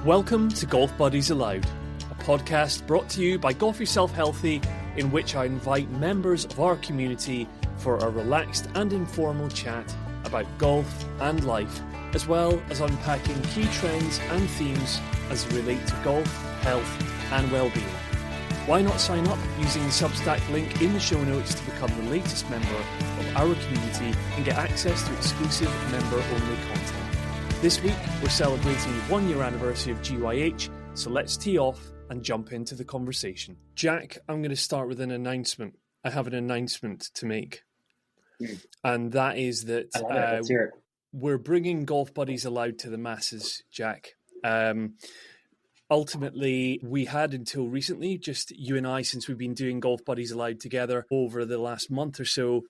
Welcome to Golf Buddies Aloud, a podcast brought to you by Golf Yourself Healthy, in which I invite members of our community for a relaxed and informal chat about golf and life, as well as unpacking key trends and themes as they relate to golf, health and well-being. Why not sign up using the Substack link in the show notes to become the latest member of our community and get access to exclusive member-only content. This week, we're celebrating the 1 year anniversary of GYH, so let's tee off and jump into the conversation. Jack, I'm going to start with an announcement. I have an announcement to make. And that is that Let's hear it. We're bringing Golf Buddies Aloud to the masses, Jack. Ultimately, we had until recently, just you and I, since we've been doing Golf Buddies Aloud together over the last month or so,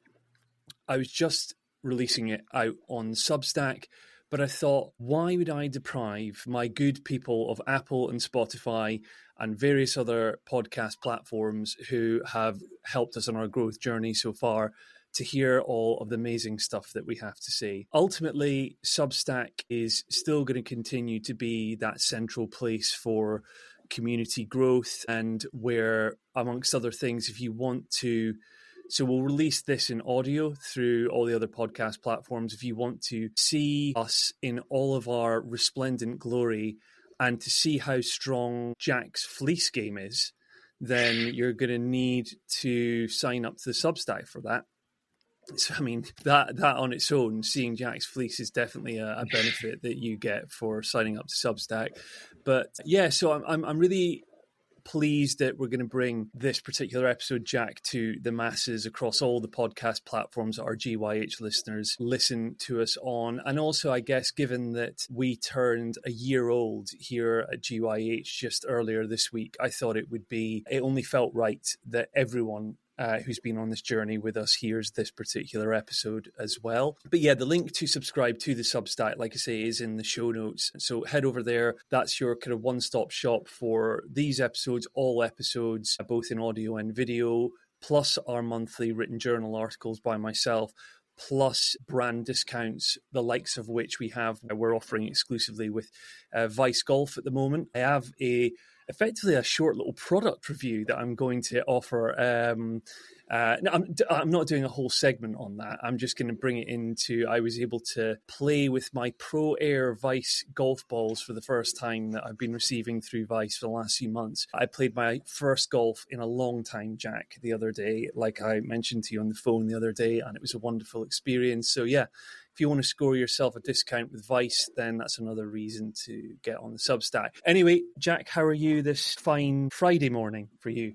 I was just releasing it out on Substack. But I thought, why would I deprive my good people of Apple and Spotify and various other podcast platforms who have helped us on our growth journey so far to hear all of the amazing stuff that we have to say? Ultimately, Substack is still going to continue to be that central place for community growth, and where, amongst other things, if you want to... So we'll release this in audio through all the other podcast platforms. If you want to see us in all of our resplendent glory and to see how strong Jack's fleece game is, then you're going to need to sign up to the Substack for that. So, I mean, that on its own, seeing Jack's fleece is definitely a benefit that you get for signing up to Substack. But yeah, so I'm really pleased that we're going to bring this particular episode, Jack, to the masses across all the podcast platforms that our GYH listeners listen to us on. And also, I guess, given that we turned a year old here at GYH just earlier this week, I thought it only felt right that everyone who's been on this journey with us hears this particular episode as well. But yeah, the link to subscribe to the Substack, like I say, is in the show notes. So head over there. That's your kind of one-stop shop for these episodes, all episodes, both in audio and video, plus our monthly written journal articles by myself, plus brand discounts, the likes of which we're offering exclusively with Vice Golf at the moment. I have effectively a short little product review that I'm going to offer. No, I'm not doing a whole segment on that. I'm just going to bring it into, I was able to play with my Pro Air Vice golf balls for the first time that I've been receiving through Vice for the last few months. I played my first golf in a long time, Jack, the other day, like I mentioned to you on the phone the other day, and it was a wonderful experience. So yeah, if you want to score yourself a discount with Vice, then that's another reason to get on the Substack. Anyway, Jack, how are you this fine Friday morning for you?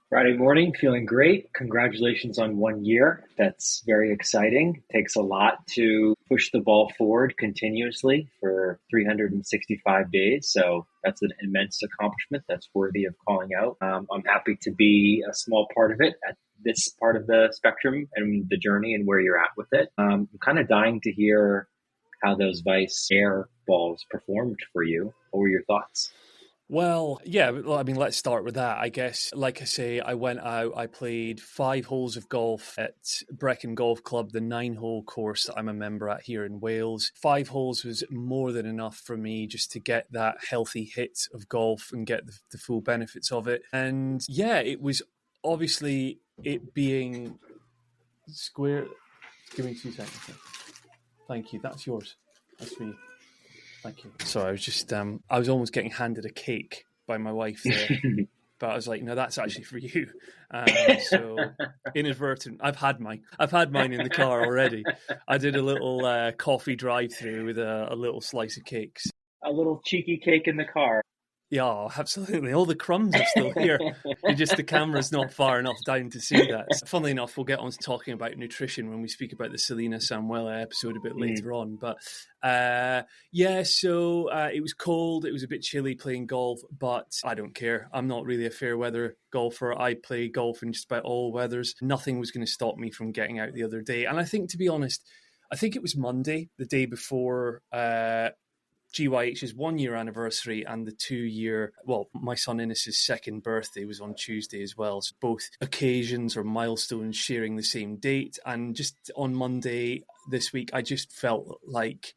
Friday morning, feeling great. Congratulations on 1 year. That's very exciting. Takes a lot to push the ball forward continuously for 365 days. So that's an immense accomplishment that's worthy of calling out. I'm happy to be a small part of it at this part of the spectrum and the journey and where you're at with it. I'm kind of dying to hear how those Vice Air balls performed for you. What were your thoughts? Well, yeah, I mean, let's start with that. I guess, like I say, I went out, I played 5 holes of golf at Brecon Golf Club, the 9-hole course that I'm a member at here in Wales. 5 holes was more than enough for me just to get that healthy hit of golf and get the full benefits of it. And yeah, it was obviously it being square. Give me 2 seconds. Thank you. That's yours. That's for you. Thank you. Sorry, I was just, I was almost getting handed a cake by my wife there, but I was like, no, that's actually for you. So inadvertent, I've had mine in the car already. I did a little coffee drive-through with a little slice of cakes. A little cheeky cake in the car. Yeah, absolutely. All the crumbs are still here. The camera's not far enough down to see that. Funnily enough, we'll get on to talking about nutrition when we speak about the Selena Samuela episode a bit later on. But so it was cold. It was a bit chilly playing golf, but I don't care. I'm not really a fair weather golfer. I play golf in just about all weathers. Nothing was going to stop me from getting out the other day. And I think, to be honest, I think it was Monday, the day before GYH's 1 year anniversary and the 2 year, well, my son Innes's second birthday was on Tuesday as well. So both occasions or milestones sharing the same date. And just on Monday this week, I just felt like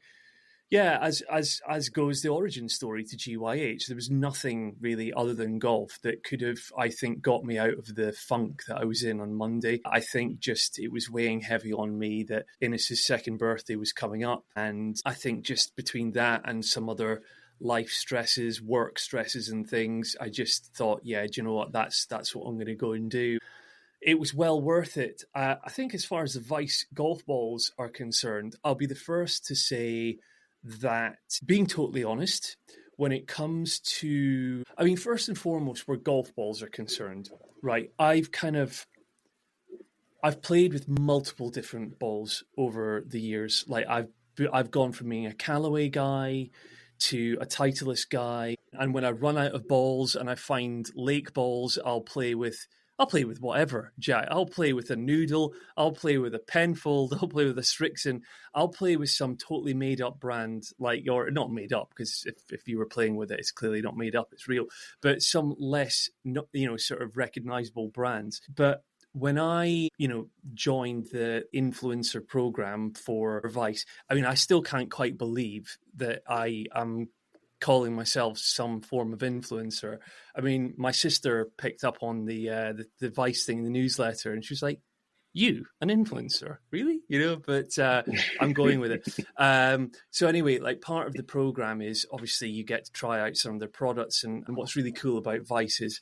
Yeah, as goes the origin story to GYH, there was nothing really other than golf that could have, I think, got me out of the funk that I was in on Monday. I think just it was weighing heavy on me that Innes's second birthday was coming up, and I think just between that and some other life stresses, work stresses, and things, I just thought, yeah, do you know what? That's what I'm going to go and do. It was well worth it. I think as far as the Vice golf balls are concerned, I'll be the first to say that, being totally honest, when it comes to, I mean, first and foremost, where golf balls are concerned, right, I've played with multiple different balls over the years. Like I've gone from being a Callaway guy to a Titleist guy, and when I run out of balls and I find lake balls, I'll play with whatever, Jack. I'll play with a Noodle. I'll play with a Penfold. I'll play with a Strixon. I'll play with some totally made up brand, like, or not made up, because if you were playing with it, it's clearly not made up. It's real, but some less, sort of recognizable brands. But when I, joined the influencer program for Vice, I mean, I still can't quite believe that I am calling myself some form of influencer. I mean, my sister picked up on the Vice thing in the newsletter, and she was like, "You, an influencer, really?" But I'm going with it. So anyway, like, part of the program is obviously you get to try out some of their products, and what's really cool about Vice is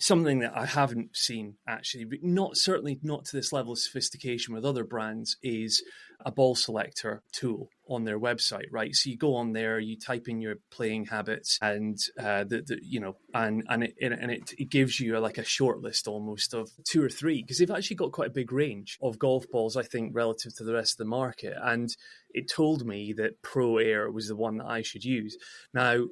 something that I haven't seen, actually, but certainly not to this level of sophistication with other brands, is a ball selector tool on their website, right? So you go on there, you type in your playing habits, and it gives you a short list almost of 2 or 3, because they've actually got quite a big range of golf balls, I think, relative to the rest of the market. And it told me that Pro Air was the one that I should use. Now,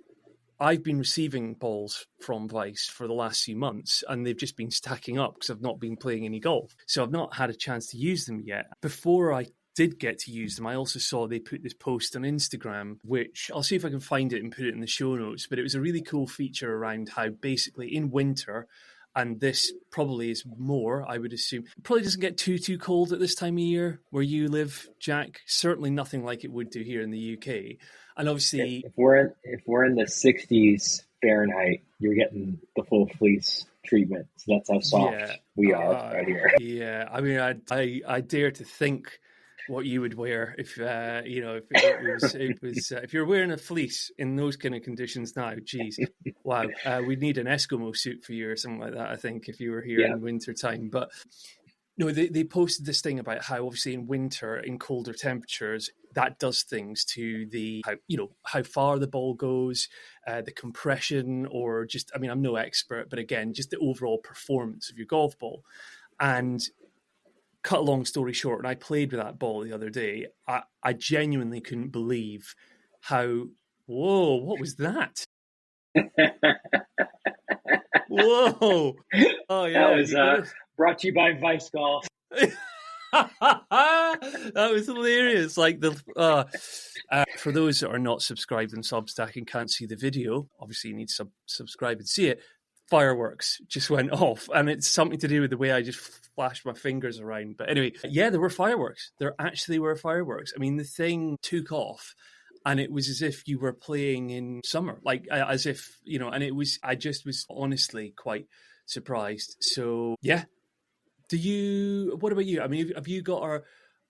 I've been receiving balls from Vice for the last few months, and they've just been stacking up because I've not been playing any golf. So I've not had a chance to use them yet. Before I did get to use them, I also saw they put this post on Instagram, which I'll see if I can find it and put it in the show notes. But it was a really cool feature around how basically in winter, and this probably is more, I would assume, it probably doesn't get too cold at this time of year where you live, Jack. Certainly nothing like it would do here in the UK. And obviously, if we're in the 60s Fahrenheit, you're getting the full fleece treatment. So that's how soft we are right here. Yeah, I mean, I dare to think what you would wear if if you're wearing a fleece in those kind of conditions now. Geez, wow, we'd need an Eskimo suit for you or something like that, I think, if you were here in winter time. But no, they posted this thing about how obviously in winter, in colder temperatures, that does things to how far the ball goes, the compression, or just, I mean, I'm no expert, but again, just the overall performance of your golf ball. And cut a long story short, when I played with that ball the other day, I genuinely couldn't believe how, whoa, what was that? Whoa. Oh, yeah. That was brought to you by Vice Golf. That was hilarious. Like, for those that are not subscribed in Substack and can't see the video, obviously you need to subscribe and see it. Fireworks just went off, and it's something to do with the way I just flashed my fingers around. But anyway, yeah, there were fireworks. There actually were fireworks. I mean, the thing took off, and it was as if you were playing in summer, like as if, and it was, I just was honestly quite surprised. So yeah. What about you? I mean, have you got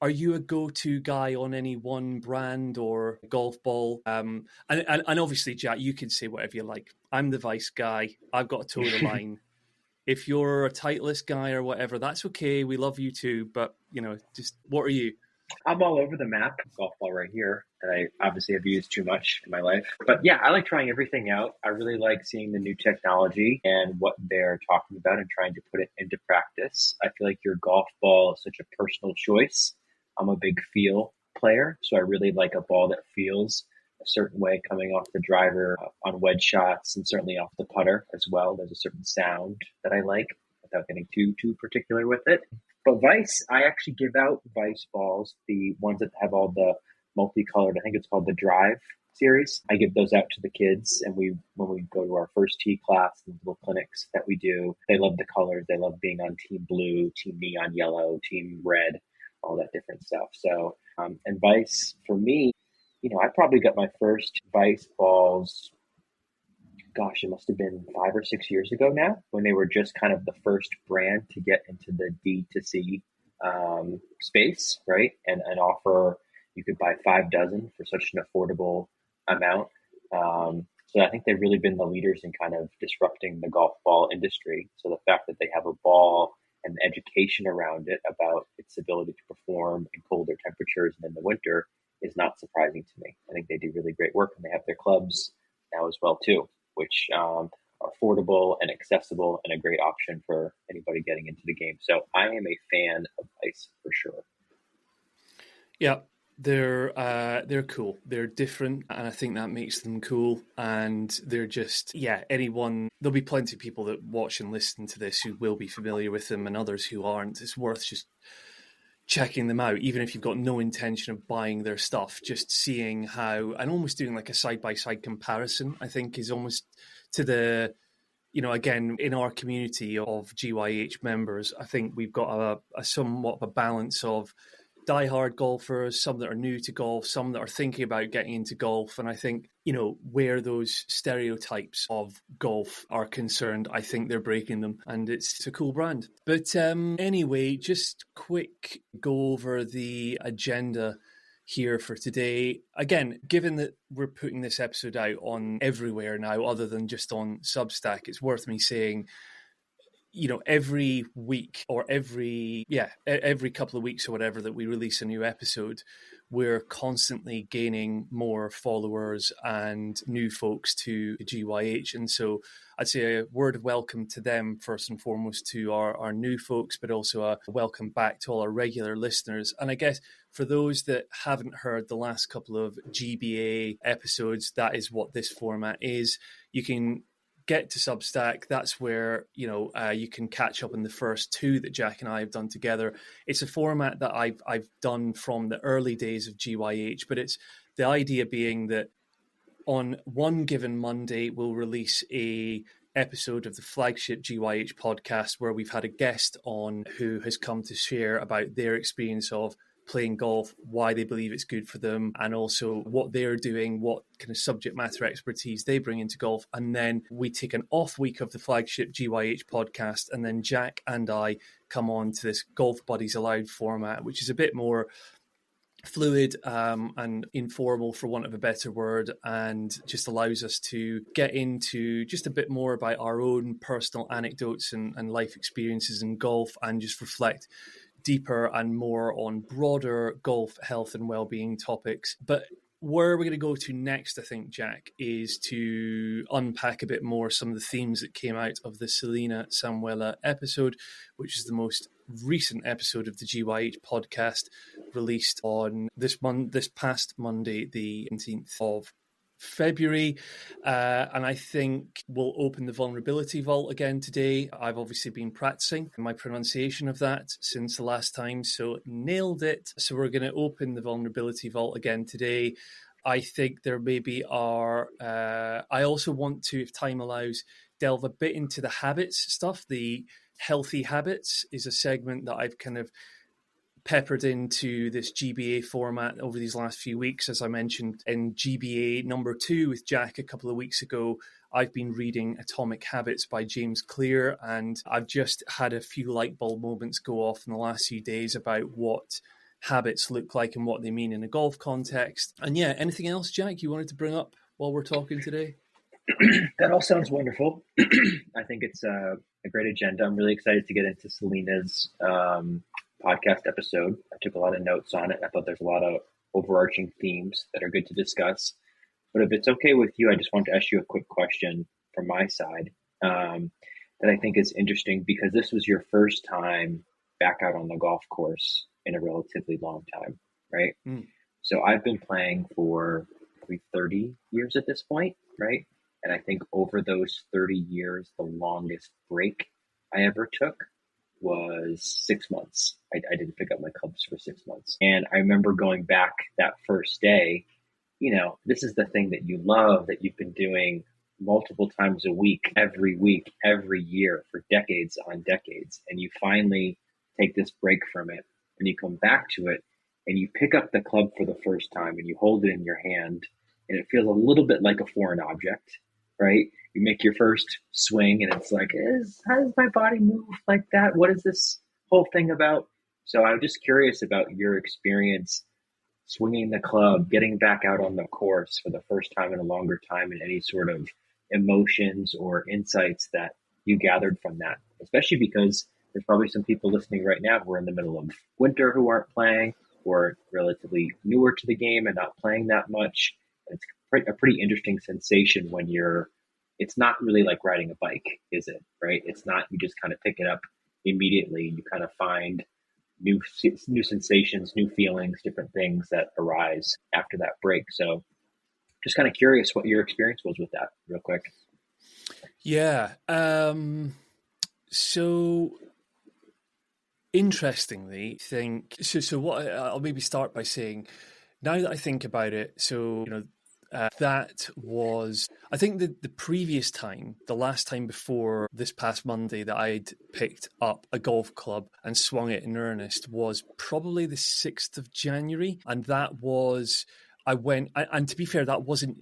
are you a go-to guy on any one brand or golf ball? And obviously, Jack, you can say whatever you like. I'm the Vice guy. I've got to toe the line. If you're a Titleist guy or whatever, that's okay. We love you too. But, just what are you? I'm all over the map. Golf ball right here that I obviously have used too much in my life. But yeah, I like trying everything out. I really like seeing the new technology and what they're talking about and trying to put it into practice. I feel like your golf ball is such a personal choice. I'm a big feel player, so I really like a ball that feels a certain way coming off the driver on wedge shots, and certainly off the putter as well. There's a certain sound that I like without getting too particular with it. But Vice, I actually give out Vice balls, the ones that have all the multicolored, I think it's called the Drive series. I give those out to the kids, and when we go to our first tee class and little clinics that we do, they love the colors. They love being on team blue, team neon yellow, team red, all that different stuff. So, and Vice for me, I probably got my first Vice balls, gosh, it must have been 5 or 6 years ago now, when they were just kind of the first brand to get into the D2C space, right? And offer, you could buy 5 dozen for such an affordable amount. So I think they've really been the leaders in kind of disrupting the golf ball industry. So the fact that they have a ball and education around it about its ability to perform in colder temperatures and in the winter is not surprising to me. I think they do really great work, and they have their clubs now as well too, which are affordable and accessible and a great option for anybody getting into the game. So I am a fan of Ice for sure. Yeah, they're cool. They're different, and I think that makes them cool. And they're just, anyone. There'll be plenty of people that watch and listen to this who will be familiar with them, and others who aren't. It's worth just checking them out, even if you've got no intention of buying their stuff. Just seeing how, and almost doing like a side by side comparison, I think is almost to the. Again, in our community of GYH members, I think we've got a somewhat of a balance of diehard golfers, some that are new to golf, some that are thinking about getting into golf. And I think, where those stereotypes of golf are concerned, I think they're breaking them, and it's a cool brand. But anyway, just quick go over the agenda here for today. Again, given that we're putting this episode out on everywhere now, other than just on Substack, it's worth me saying, every week or every couple of weeks or whatever that we release a new episode, we're constantly gaining more followers and new folks to GYH. And so I'd say a word of welcome to them first and foremost, to our new folks, but also a welcome back to all our regular listeners. And I guess for those that haven't heard the last couple of GBA episodes, that is what this format is. You can get to Substack. That's where you can catch up on the first two that Jack and I have done together. It's a format that I've done from the early days of GYH, but it's the idea being that on one given Monday we'll release a episode of the flagship GYH podcast where we've had a guest on who has come to share about their experience of playing golf, why they believe it's good for them, and also what they're doing, what kind of subject matter expertise they bring into golf. And then we take an off week of the flagship GYH podcast, and then Jack and I come on to this Golf Buddies Allowed format, which is a bit more fluid and informal, for want of a better word, and just allows us to get into just a bit more about our own personal anecdotes and life experiences in golf, and just reflect deeper and more on broader golf, health and well-being topics. But where we're going to go to next, I think, Jack, is to unpack a bit more some of the themes that came out of the Selena Samuela episode, which is the most recent episode of the GYH podcast, released on this past Monday, the 18th of February, and I think we'll open the vulnerability vault again today. I've obviously been practicing my pronunciation of that since the last time, so nailed it. So we're going to open the vulnerability vault again today. I think there maybe are, I also want to, if time allows, delve a bit into the habits stuff. The healthy habits is a segment that I've kind of peppered into this GBA format over these last few weeks. As I mentioned in GBA number 2 with Jack a couple of weeks ago, I've been reading Atomic Habits by James Clear, and I've just had a few light bulb moments go off in the last few days about what habits look like and what they mean in a golf context. And yeah, anything else, Jack, you wanted to bring up while we're talking today? That all sounds wonderful. I think it's a great agenda. I'm really excited to get into Selena's podcast episode. I took a lot of notes on it. I thought there's a lot of overarching themes that are good to discuss. But if it's okay with you, I just want to ask you a quick question from my side that I think is interesting, because this was your first time back out on the golf course in a relatively long time, right? So I've been playing for probably 30 years at this point, right? And I think over those 30 years, the longest break I ever took was 6 months. I didn't pick up my clubs for 6 months. And I remember going back that first day, this is the thing that you love, that you've been doing multiple times a week, every year for decades on decades. And you finally take this break from it and you come back to it and you pick up the club for the first time and you hold it in your hand and it feels a little bit like a foreign object, right? You make your first swing and it's like, how does my body move like that? What is this whole thing about? So I'm just curious about your experience swinging the club, getting back out on the course for the first time in a longer time, and any sort of emotions or insights that you gathered from that, especially because there's probably some people listening right now who are in the middle of winter who aren't playing, or relatively newer to the game and not playing that much. It's a pretty interesting sensation when it's not really like riding a bike, is it? Right? It's not, you just kind of pick it up immediately. You kind of find new sensations, new feelings, different things that arise after that break. So just kind of curious what your experience was with that real quick. Yeah. So interestingly, what I'll maybe start by saying, now that I think about it, that was, I think the previous time, the last time before this past Monday that I'd picked up a golf club and swung it in earnest was probably the 6th of January. And that was, and to be fair, that wasn't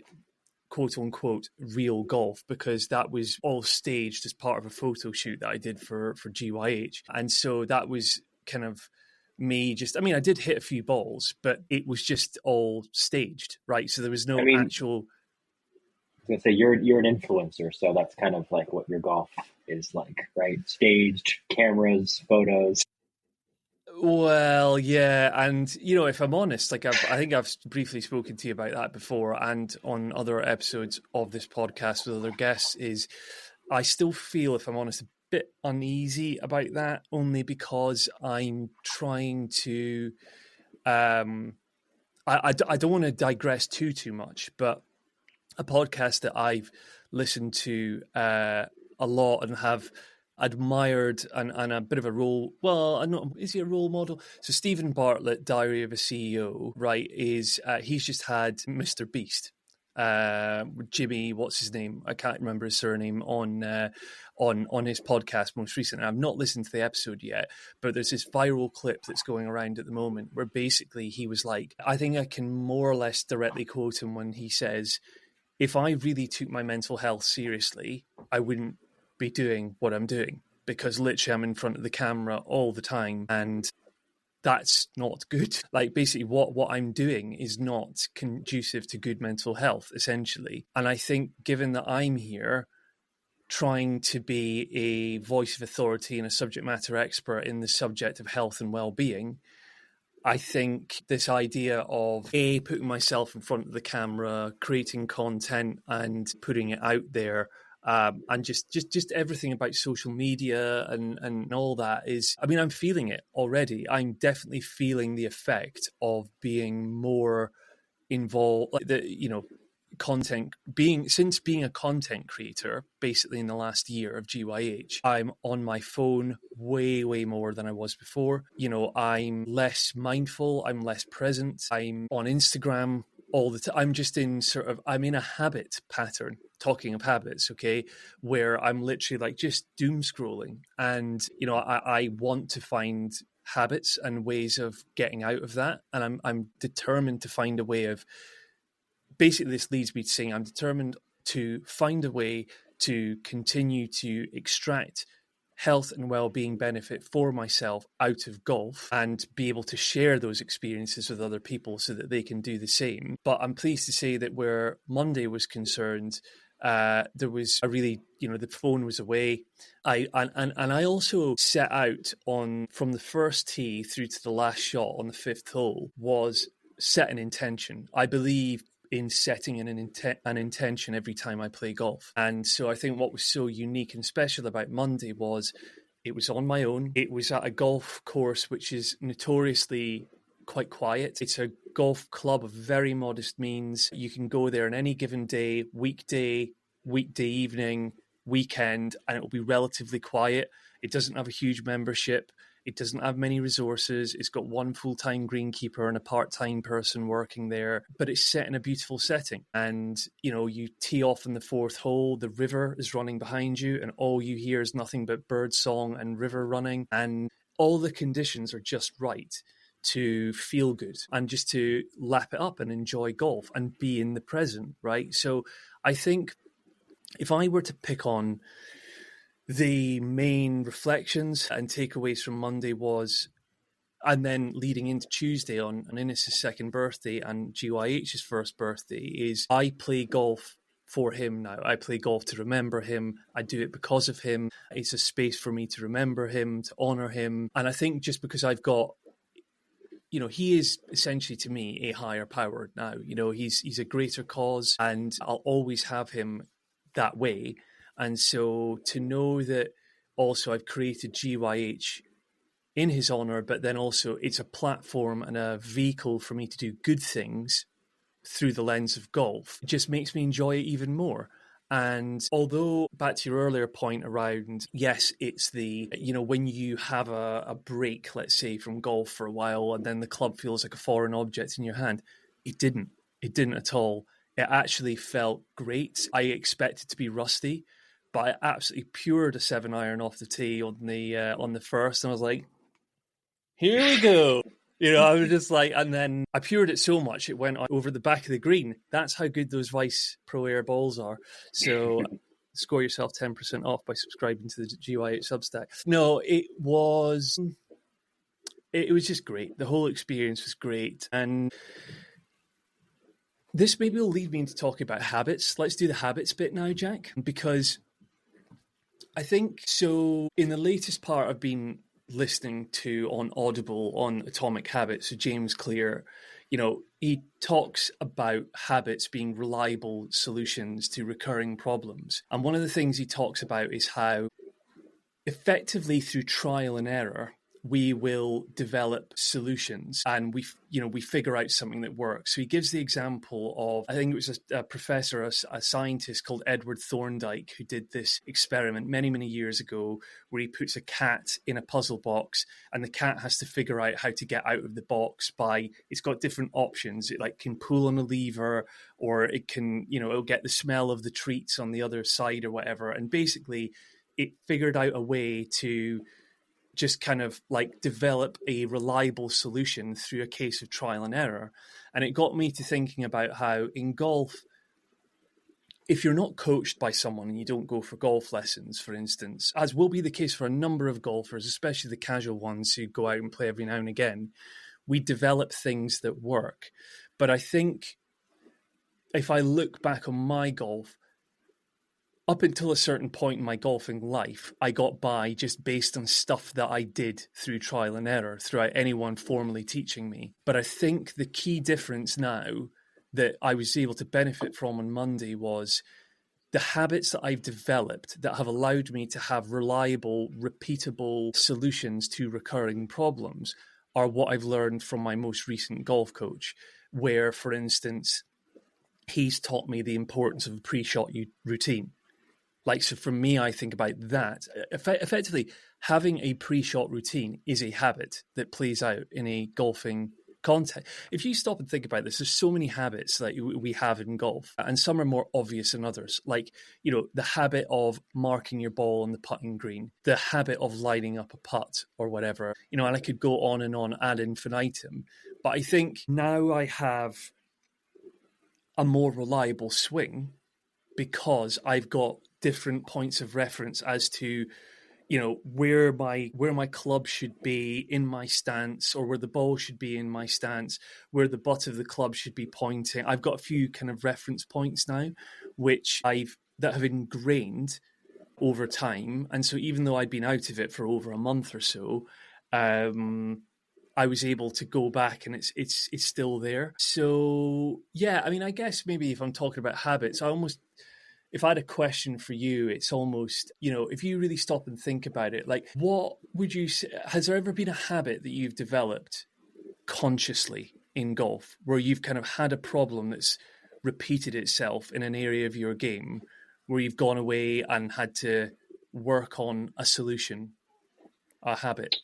quote unquote real golf, because that was all staged as part of a photo shoot that I did for GYH. And so that was kind of me I did hit a few balls, but it was just all staged, right? So there was no actual. I was gonna say you're an influencer, so that's kind of like what your golf is like, right? Staged, cameras, photos. Well, yeah, and if I'm honest, I think I've briefly spoken to you about that before, and on other episodes of this podcast with other guests, is I still feel, if I'm honest, a bit uneasy about that, only because I'm trying to. I don't want to digress too much, but a podcast that I've listened to a lot and have admired and a bit of a role. Well, I'm not. Is he a role model? So Stephen Bartlett, Diary of a CEO, right? He's just had Mr. Beast, Jimmy, what's his name? I can't remember his surname on his podcast most recently. I've not listened to the episode yet, but there's this viral clip that's going around at the moment where basically he was like, I think I can more or less directly quote him when he says, if I really took my mental health seriously, I wouldn't be doing what I'm doing, because literally I'm in front of the camera all the time, and that's not good. Like, basically what I'm doing is not conducive to good mental health, essentially. And I think, given that I'm here trying to be a voice of authority and a subject matter expert in the subject of health and well-being, I think this idea of putting myself in front of the camera, creating content and putting it out there, and just everything about social media and all that is, I'm feeling it already. I'm definitely feeling the effect of being more involved, since being a content creator, basically in the last year of GYH, I'm on my phone way more than I was before. I'm less mindful, I'm less present, I'm on Instagram all the time. I'm just I'm in a habit pattern, talking of habits, okay, where I'm literally like just doom scrolling. And, I want to find habits and ways of getting out of that. And I'm determined to find a way of, basically this leads me to saying I'm determined to find a way to continue to extract health and well-being benefit for myself out of golf and be able to share those experiences with other people so that they can do the same. But I'm pleased to say that where Monday was concerned, there was a really, the phone was away. I also set out from the first tee through to the last shot on the 5th hole was set an intention. I believe in setting an intention every time I play golf. And so I think what was so unique and special about Monday was it was on my own. It was at a golf course which is notoriously quite quiet. It's a golf club of very modest means. You can go there on any given day, weekday evening, weekend, and it will be relatively quiet. It doesn't have a huge membership. It doesn't have many resources. It's got one full-time greenkeeper and a part-time person working there, but it's set in a beautiful setting. And, you tee off in the 4th hole, the river is running behind you, and all you hear is nothing but bird song and river running. And all the conditions are just right to feel good and just to lap it up and enjoy golf and be in the present, right? So I think if I were to pick on the main reflections and takeaways from Monday was, and then leading into Tuesday on Innes' second birthday and GYH's first birthday, is I play golf for him now. I play golf to remember him. I do it because of him. It's a space for me to remember him, to honor him. And I think just because I've got, he is essentially to me a higher power now. He's a greater cause, and I'll always have him that way. And so to know that also I've created GYH in his honor, but then also it's a platform and a vehicle for me to do good things through the lens of golf, it just makes me enjoy it even more. And although, back to your earlier point around, yes, it's when you have a break, let's say, from golf for a while, and then the club feels like a foreign object in your hand, it didn't at all. It actually felt great. I expected to be rusty, but I absolutely pured a 7-iron off the tee on the first, and I was like, here we go. I was just like, and then I pured it so much it went over the back of the green. That's how good those Vice Pro Air balls are. So score yourself 10% off by subscribing to the GYH Substack. No, it was just great. The whole experience was great. And this maybe will lead me into talking about habits. Let's do the habits bit now, Jack, because I think so. In the latest part, I've been listening to on Audible on Atomic Habits. So James Clear, he talks about habits being reliable solutions to recurring problems. And one of the things he talks about is how effectively through trial and error, we will develop solutions and we figure out something that works. So he gives the example of, I think it was a professor, a scientist called Edward Thorndike, who did this experiment many, many years ago, where he puts a cat in a puzzle box and the cat has to figure out how to get out of the box it's got different options. It can pull on a lever, or it can, it'll get the smell of the treats on the other side or whatever. And basically it figured out a way to just kind of develop a reliable solution through a case of trial and error. And it got me to thinking about how in golf, if you're not coached by someone and you don't go for golf lessons, for instance, as will be the case for a number of golfers, especially the casual ones who go out and play every now and again, we develop things that work. But I think if I look back on my golf, up until a certain point in my golfing life, I got by just based on stuff that I did through trial and error, throughout anyone formally teaching me. But I think the key difference now that I was able to benefit from on Monday was the habits that I've developed that have allowed me to have reliable, repeatable solutions to recurring problems are what I've learned from my most recent golf coach, where, for instance, he's taught me the importance of a pre-shot routine. So for me, I think about that. Effectively, having a pre-shot routine is a habit that plays out in a golfing context. If you stop and think about this, there's so many habits that we have in golf, and some are more obvious than others. The habit of marking your ball on the putting green, the habit of lining up a putt or whatever, and I could go on and on ad infinitum. But I think now I have a more reliable swing because I've got different points of reference as to, where my club should be in my stance, or where the ball should be in my stance, where the butt of the club should be pointing. I've got a few kind of reference points now, that have ingrained over time. And so even though I'd been out of it for over a month or so, I was able to go back and it's still there. So yeah, I guess maybe if I'm talking about habits, if I had a question for you, it's almost, if you really stop and think about it, what would you say, has there ever been a habit that you've developed consciously in golf where you've kind of had a problem that's repeated itself in an area of your game where you've gone away and had to work on a solution, a habit?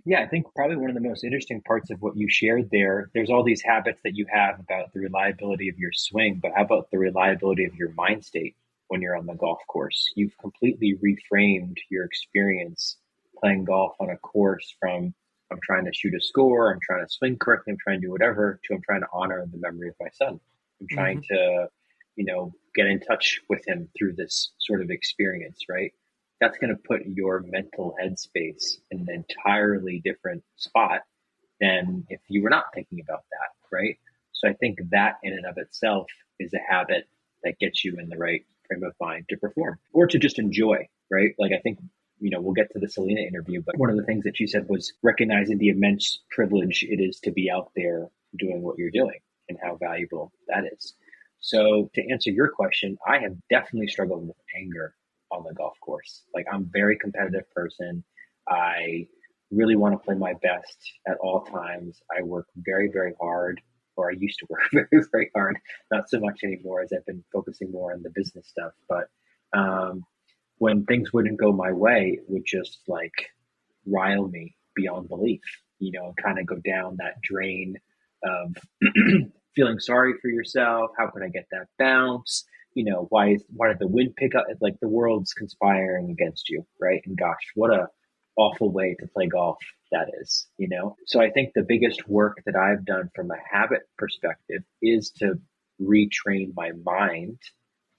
Yeah, I think probably one of the most interesting parts of what you shared there's all these habits that you have about the reliability of your swing, but how about the reliability of your mind state when you're on the golf course? You've completely reframed your experience playing golf on a course from I'm trying to shoot a score, I'm trying to swing correctly, I'm trying to do whatever, to I'm trying to honor the memory of my son. I'm trying to, get in touch with him through this sort of experience, right? That's going to put your mental headspace in an entirely different spot than if you were not thinking about that, right? So I think that in and of itself is a habit that gets you in the right frame of mind to perform or to just enjoy, right? Like I think, we'll get to the Selena interview, but one of the things that she said was recognizing the immense privilege it is to be out there doing what you're doing and how valuable that is. So to answer your question, I have definitely struggled with anger on the golf course. Like I'm a very competitive person. I really want to play my best at all times. I work very, very hard, or I used to work very, very hard. Not so much anymore as I've been focusing more on the business stuff. But when things wouldn't go my way, it would just like rile me beyond belief, kind of go down that drain of feeling sorry for yourself. How could I get that bounce? Why did the wind pick up? It's like the world's conspiring against you, right? And gosh, what a awful way to play golf that is. So I think the biggest work that I've done from a habit perspective is to retrain my mind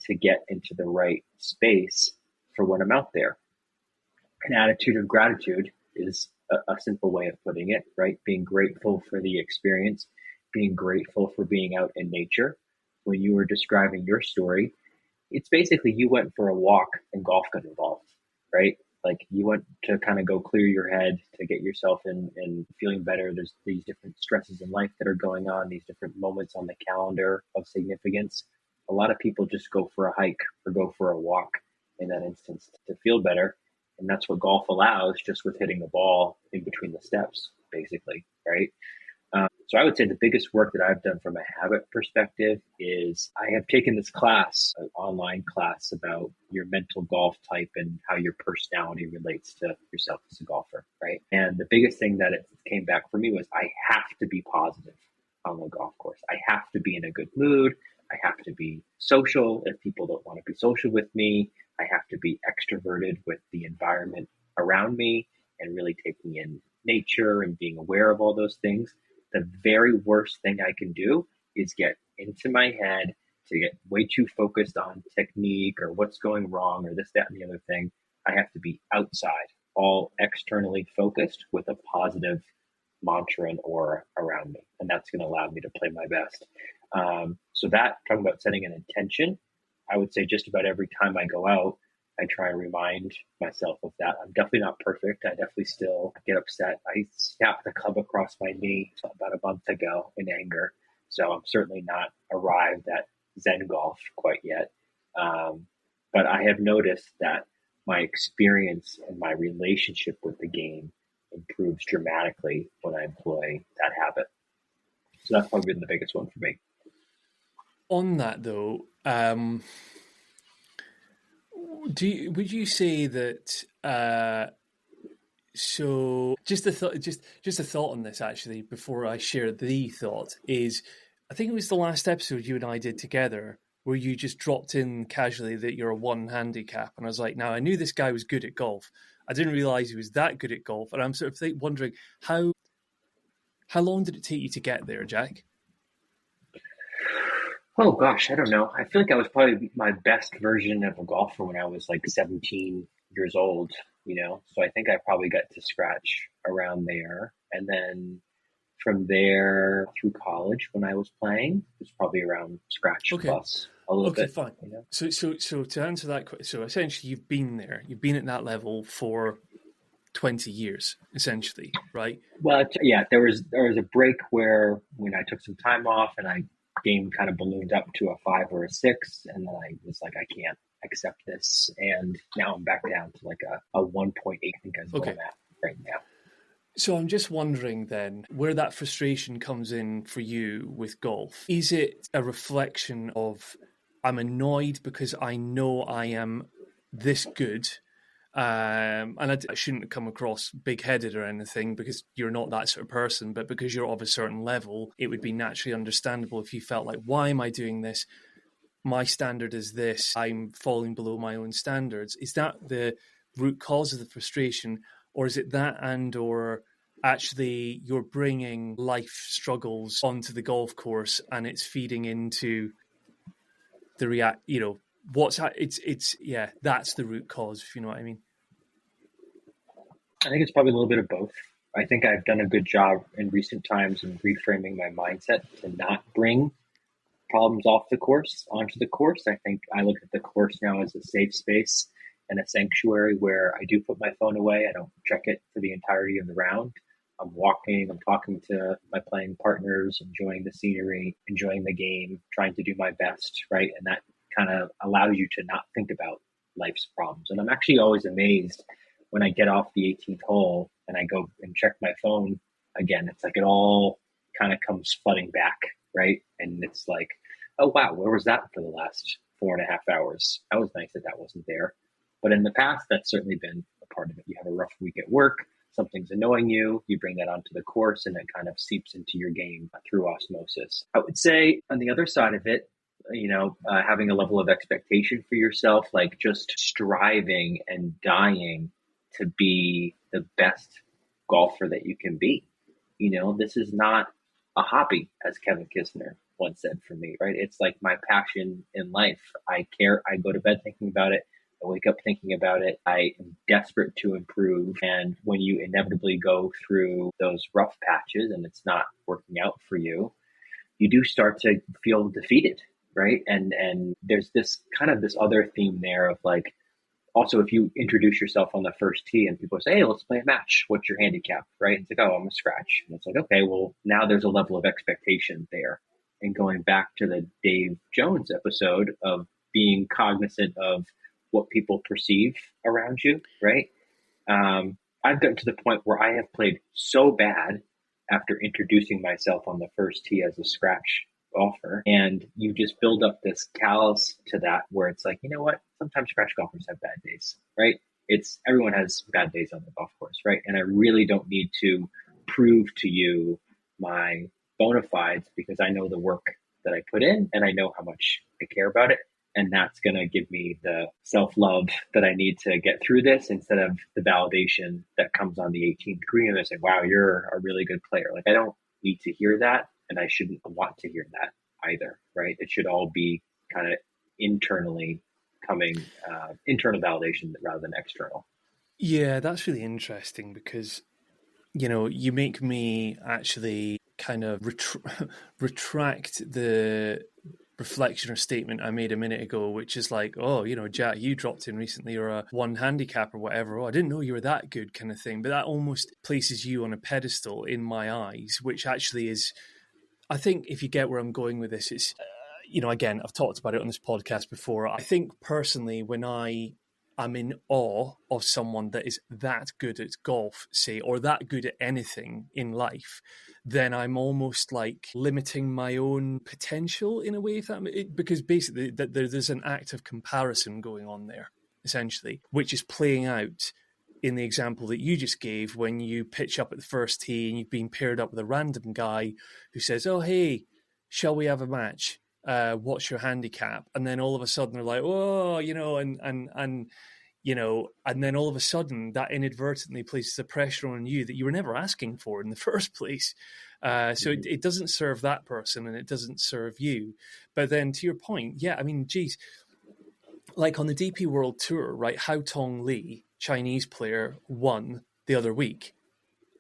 to get into the right space for when I'm out there. An attitude of gratitude is a simple way of putting it, right? Being grateful for the experience, being grateful for being out in nature. When you were describing your story, it's basically you went for a walk and golf got involved, right? Like you went to kind of go clear your head to get yourself in feeling better. There's these different stresses in life that are going on, these different moments on the calendar of significance. A lot of people just go for a hike or go for a walk in that instance to feel better. And that's what golf allows, just with hitting the ball in between the steps, basically, right? So I would say the biggest work that I've done from a habit perspective is I have taken this class, an online class about your mental golf type and how your personality relates to yourself as a golfer, right? And the biggest thing that it came back for me was I have to be positive on the golf course. I have to be in a good mood. I have to be social if people don't want to be social with me. I have to be extroverted with the environment around me and really taking in nature and being aware of all those things. The very worst thing I can do is get into my head to get way too focused on technique or what's going wrong or this, that, and the other thing. I have to be outside, all externally focused with a positive mantra and aura around me. And that's going to allow me to play my best. So that, talking about setting an intention, I would say just about every time I go out, I try and remind myself of that. I'm definitely not perfect. I definitely still get upset. I snapped the club across my knee about a month ago in anger. So I'm certainly not arrived at Zen golf quite yet. But I have noticed that my experience and my relationship with the game improves dramatically when I employ that habit. So that's probably been the biggest one for me. On that though, would you say that? So just a thought on this actually. Before I share the thought, is I think it was the last episode you and I did together where you just dropped in casually that you're a one handicap, and I was like, now I knew this guy was good at golf. I didn't realize he was that good at golf, and I'm sort of wondering how long did it take you to get there, Jack? Oh gosh, I don't know. I feel like I was probably my best version of a golfer when I was like 17 years old. So I think I probably got to scratch around there. And then from there through college when I was playing, it was probably around scratch plus a little bit. Okay, fine. So to answer that question, so essentially you've been there. You've been at that level for 20 years, essentially, right? Well, yeah, there was a break where when I took some time off and I game kind of ballooned up to a 5 or a 6, and then I was like, I can't accept this, and now I'm back down to like a 1.8. I think I'm at right now. So I'm just wondering then where that frustration comes in for you with golf. Is it a reflection of I'm annoyed because I know I am this good? And I shouldn't come across big-headed or anything because you're not that sort of person, but because you're of a certain level, it would be naturally understandable if you felt like, why am I doing this? My standard is this. I'm falling below my own standards. Is that the root cause of the frustration, or is it that and or actually you're bringing life struggles onto the golf course, and it's feeding into the that's the root cause, if you know what I mean. I think it's probably a little bit of both. I think I've done a good job in recent times in reframing my mindset to not bring problems off the course onto the course. I think I look at the course now as a safe space and a sanctuary where I do put my phone away. I don't check it for the entirety of the round. I'm walking, I'm talking to my playing partners, enjoying the scenery, enjoying the game, trying to do my best, right? And that kind of allows you to not think about life's problems. And I'm actually always amazed when I get off the 18th hole and I go and check my phone again. It's like it all kind of comes flooding back, right? And it's like, oh, wow, where was that for the last 4.5 hours? That was nice that wasn't there. But in the past, that's certainly been a part of it. You have a rough week at work, something's annoying you, you bring that onto the course, and it kind of seeps into your game through osmosis. I would say on the other side of it, having a level of expectation for yourself, like just striving and dying to be the best golfer that you can be. This is not a hobby, as Kevin Kisner once said for me, right? It's like my passion in life. I care. I go to bed thinking about it. I wake up thinking about it. I am desperate to improve. And when you inevitably go through those rough patches and it's not working out for you, you do start to feel defeated, right? And there's this kind of this other theme there of like, also, if you introduce yourself on the first tee and people say, hey, let's play a match, what's your handicap, right? It's like, oh, I'm a scratch. And it's like, okay, well, now there's a level of expectation there. And going back to the Dave Jones episode of being cognizant of what people perceive around you, right? I've gotten to the point where I have played so bad after introducing myself on the first tee as a scratch golfer, and you just build up this callous to that where it's like, you know what? Sometimes scratch golfers have bad days, right? Everyone has bad days on the golf course, right? And I really don't need to prove to you my bona fides because I know the work that I put in and I know how much I care about it. And that's going to give me the self-love that I need to get through this instead of the validation that comes on the 18th green. And they say, wow, you're a really good player. Like, I don't need to hear that. And I shouldn't want to hear that either, right? It should all be kind of internally coming, internal validation rather than external. Yeah, that's really interesting because, you make me actually kind of retract the reflection or statement I made a minute ago, which is like, oh, Jack, you dropped in recently or a one handicap or whatever. Oh, I didn't know you were that good kind of thing. But that almost places you on a pedestal in my eyes, which actually is, I think if you get where I'm going with this, it's, again, I've talked about it on this podcast before. I think personally, when I'm in awe of someone that is that good at golf, say, or that good at anything in life, then I'm almost like limiting my own potential in a way, because basically there's an act of comparison going on there, essentially, which is playing out in the example that you just gave when you pitch up at the first tee and you've been paired up with a random guy who says, oh, hey, shall we have a match? What's your handicap? And then all of a sudden they're like, oh, and then all of a sudden that inadvertently places the pressure on you that you were never asking for in the first place. So it doesn't serve that person and it doesn't serve you. But then to your point, yeah, I mean, geez, like on the DP World Tour, right? Hao Tong Lee, Chinese player, won the other week.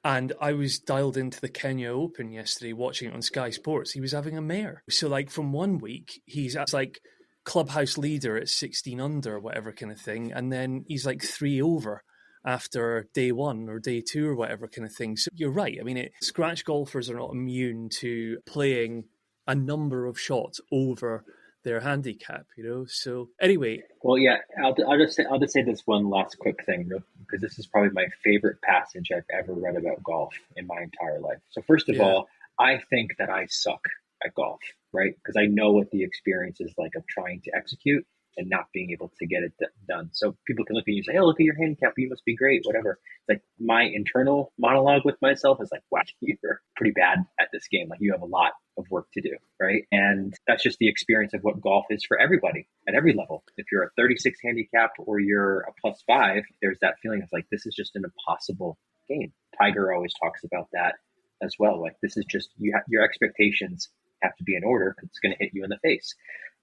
And I was dialed into the Kenya Open yesterday watching it on Sky Sports. He was having a mare. So like from one week, he's like clubhouse leader at 16 under or whatever kind of thing. And then he's like 3 over after day 1 or day 2 or whatever kind of thing. So you're right. I mean, scratch golfers are not immune to playing a number of shots over their handicap, So anyway, well, yeah, I'll just say this one last quick thing because this is probably my favorite passage I've ever read about golf in my entire life. So first of all, I think that I suck at golf, right? Because I know what the experience is like of trying to execute and not being able to get it done. So people can look at you and say, oh, look at your handicap, you must be great, whatever. Like my internal monologue with myself is like, wow, you're pretty bad at this game. Like you have a lot of work to do, right? And that's just the experience of what golf is for everybody at every level. If you're a 36 handicap or you're a +5, there's that feeling of like, this is just an impossible game Tiger always talks about that as well. Like, this is just, your expectations have to be in order because it's going to hit you in the face.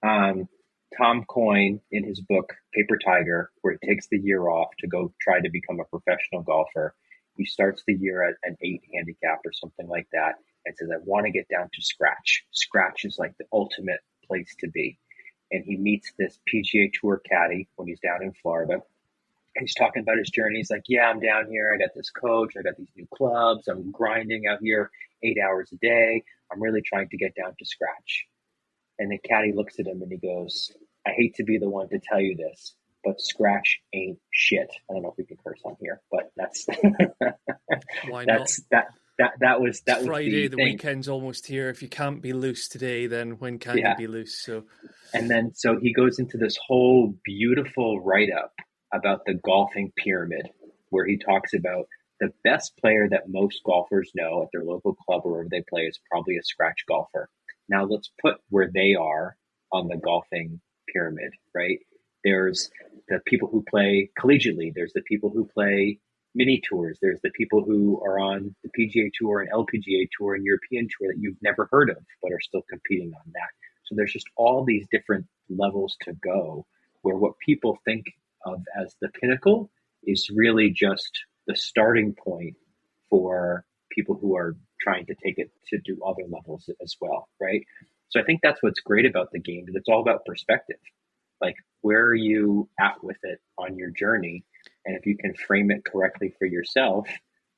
Tom Coyne, in his book Paper Tiger, where he takes the year off to go try to become a professional golfer, he starts the year at an 8 handicap or something like that and says, I want to get down to scratch. Scratch is like the ultimate place to be. And he meets this PGA Tour caddy when he's down in Florida. He's talking about his journey. He's like, yeah, I'm down here. I got this coach. I got these new clubs. I'm grinding out here 8 hours a day. I'm really trying to get down to scratch. And the caddy looks at him and he goes, I hate to be the one to tell you this, but scratch ain't shit. I don't know if we can curse on here, but that's Why that's not? that was Friday. The thing. weekend's almost here. If you can't be loose today, then when can you be loose? So, and then so he goes into this whole beautiful write-up about the golfing pyramid, where he talks about the best player that most golfers know at their local club or wherever they play is probably a scratch golfer. Now let's put where they are on the golfing pyramid, right? There's the people who play collegiately. There's the people who play mini tours. There's the people who are on the PGA Tour and LPGA Tour and European Tour that you've never heard of, but are still competing on that. So there's just all these different levels to go, where what people think of as the pinnacle is really just the starting point for people who are trying to take it to do other levels as well, right? So I think that's what's great about the game, is it's all about perspective. Like, where are you at with it on your journey? And if you can frame it correctly for yourself,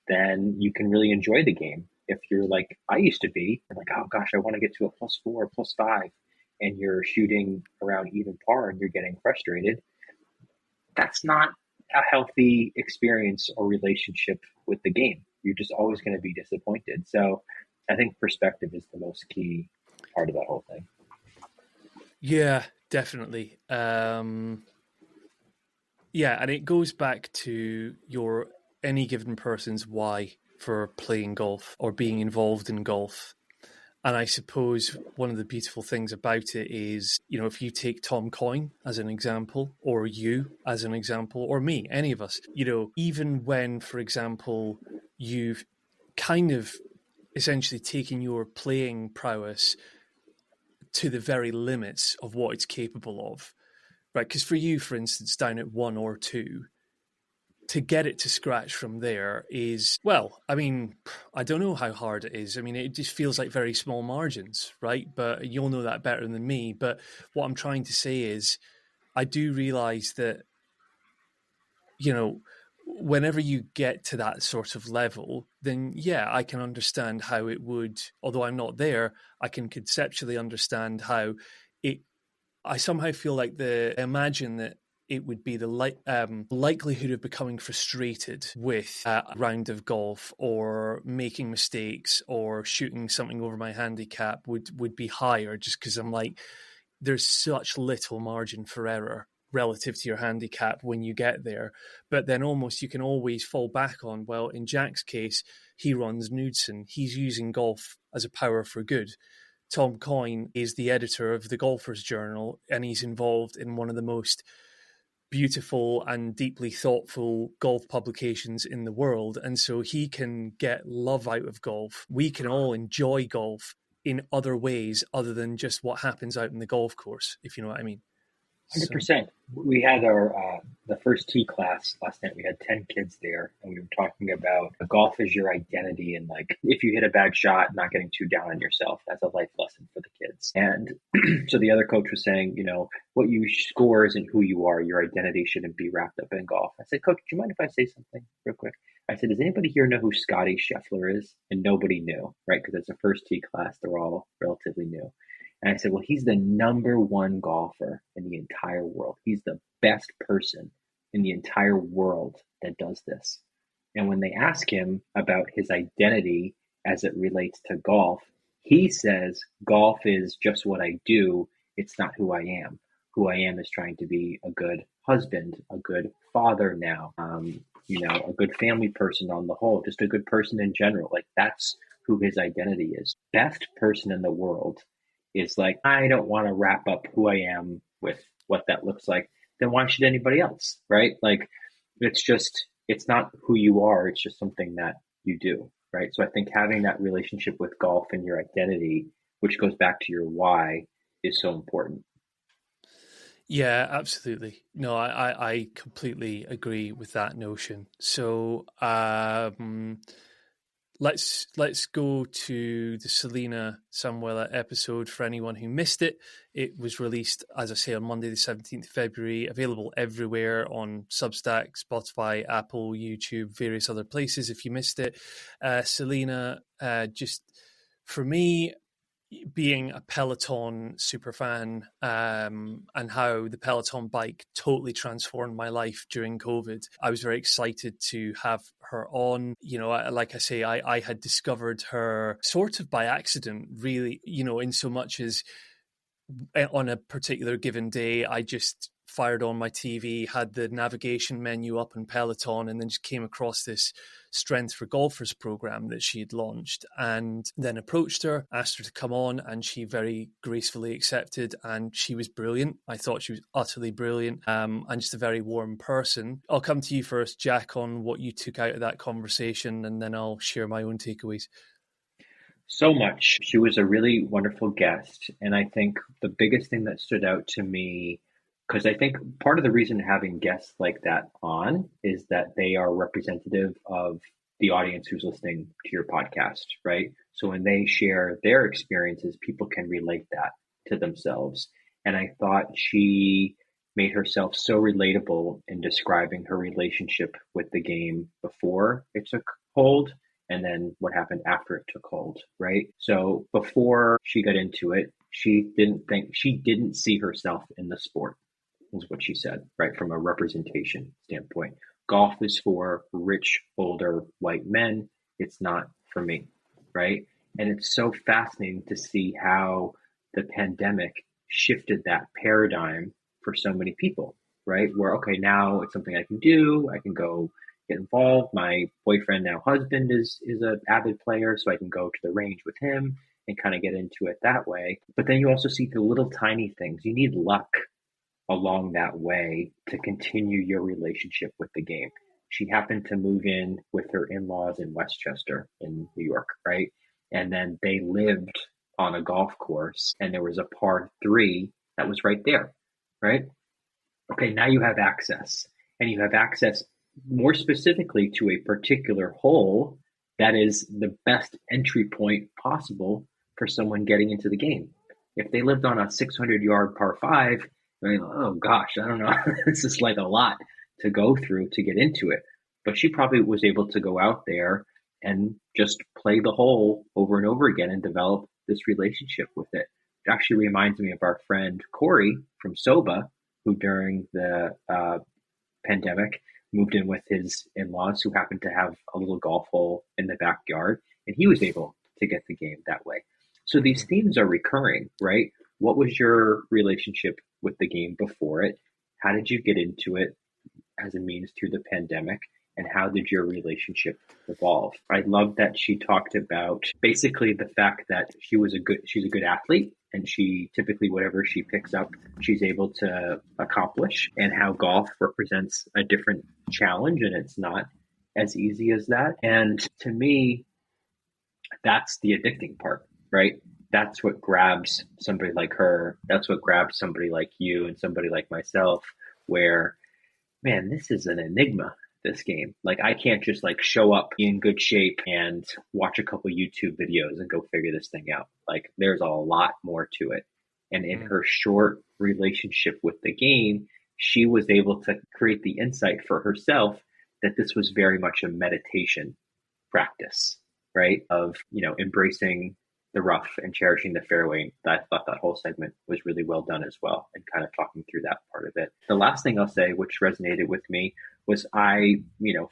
then you can really enjoy the game. If you're like I used to be, like, oh gosh, I want to get to a +4, +5, and you're shooting around even par and you're getting frustrated, that's not a healthy experience or relationship with the game. You're just always going to be disappointed. So I think perspective is the most key part of that whole thing. Yeah, definitely. Yeah, and it goes back to your any given person's why for playing golf or being involved in golf. And I suppose one of the beautiful things about it is, you know, if you take Tom Coyne as an example, or you as an example, or me, any of us, you know, even when, for example, you've kind of essentially taken your playing prowess to the very limits of what it's capable of, right? Because for you, for instance, down at 1 or 2, to get it to scratch from there is, well, I mean, I don't know how hard it is. I mean, it just feels like very small margins, right? But you'll know that better than me. But what I'm trying to say is, I do realize that, you know, whenever you get to that sort of level, then yeah, I can understand how it would, although I'm not there, I can conceptually understand how I somehow feel like I imagine that it would be the likelihood of becoming frustrated with a round of golf or making mistakes or shooting something over my handicap would be higher, just because I'm like, there's such little margin for error relative to your handicap when you get there. But then almost you can always fall back on, well, in Jack's case, he runs Knudsen. He's using golf as a power for good. Tom Coyne is the editor of the Golfer's Journal, and he's involved in one of the most beautiful and deeply thoughtful golf publications in the world. And so he can get love out of golf. We can all enjoy golf in other ways other than just what happens out in the golf course, if you know what I mean. 100%. We had our the first tee class last night. We had 10 kids there, and we were talking about golf is your identity, and like, if you hit a bad shot, not getting too down on yourself. That's a life lesson for the kids. And so the other coach was saying, you know, what you score isn't who you are. Your identity shouldn't be wrapped up in golf. I said, Coach, do you mind if I say something real quick? I said, does anybody here know who Scotty Scheffler is? And nobody knew, right? Because it's a first tee class. They're all relatively new. And I said, well, he's the #1 golfer in the entire world. He's the best person in the entire world that does this. And when they ask him about his identity as it relates to golf, he says, golf is just what I do. It's not who I am. Who I am is trying to be a good husband, a good father now, you know, a good family person on the whole, just a good person in general. Like, that's who his identity is. Best person in the world is like, I don't want to wrap up who I am with what that looks like. Then why should anybody else, right? Like, it's not who you are. It's just something that you do, right? So I think having that relationship with golf and your identity, which goes back to your why, is so important. Yeah, absolutely. No, I completely agree with that notion. So let's go to the Selena Samuela episode for anyone who missed it. It was released, as I say, on Monday, the 17th of February, available everywhere on Substack, Spotify, Apple, YouTube, various other places if you missed it. Selena, just for me, being a Peloton super fan, and how the Peloton bike totally transformed my life during COVID, I was very excited to have her on. You know, like I say, I had discovered her sort of by accident, really, you know, in so much as on a particular given day, I just fired on my TV, had the navigation menu up in Peloton, and then just came across this Strength for Golfers program that she had launched, and then approached her, asked her to come on, and she very gracefully accepted, and she was brilliant. I thought she was utterly brilliant, and just a very warm person. I'll come to you first, Jack, on what you took out of that conversation, and then I'll share my own takeaways. So much. She was a really wonderful guest. And I think the biggest thing that stood out to me, because I think part of the reason having guests like that on is that they are representative of the audience who's listening to your podcast, right? So when they share their experiences, people can relate that to themselves. And I thought she made herself so relatable in describing her relationship with the game before it took hold and then what happened after it took hold, right? So before she got into it, she didn't see herself in the sport, is what she said, right? From a representation standpoint. Golf is for rich, older white men. It's not for me, right? And it's so fascinating to see how the pandemic shifted that paradigm for so many people, right? Where, okay, now it's something I can do. I can go get involved. My boyfriend, now husband, is an avid player, so I can go to the range with him and kind of get into it that way. But then you also see the little tiny things. You need luck along that way to continue your relationship with the game. She happened to move in with her in-laws in Westchester in New York, right? And then they lived on a golf course and there was a par three that was right there, right? Okay, now you have access, and you have access more specifically to a particular hole that is the best entry point possible for someone getting into the game. If they lived on a 600-yard par five, I mean, oh gosh, I don't know. This is like a lot to go through to get into it. But she probably was able to go out there and just play the hole over and over again and develop this relationship with it. It actually reminds me of our friend Corey from SOBA, who during the pandemic moved in with his in-laws who happened to have a little golf hole in the backyard, and he was able to get the game that way. So these themes are recurring, right? What was your relationship with the game before it? How did you get into it as a means through the pandemic? And how did your relationship evolve? I love that she talked about basically the fact that she's a good athlete, and she typically, whatever she picks up, she's able to accomplish, and how golf represents a different challenge and it's not as easy as that. And to me, that's the addicting part, right? That's what grabs somebody like her. That's what grabs somebody like you and somebody like myself, where, man, this is an enigma, this game. Like, I can't just like show up in good shape and watch a couple YouTube videos and go figure this thing out. Like, there's a lot more to it. And in her short relationship with the game, she was able to create the insight for herself that this was very much a meditation practice, right? Of, embracing the rough and cherishing the fairway. I thought that whole segment was really well done as well, and kind of talking through that part of it. The last thing I'll say, which resonated with me, was I,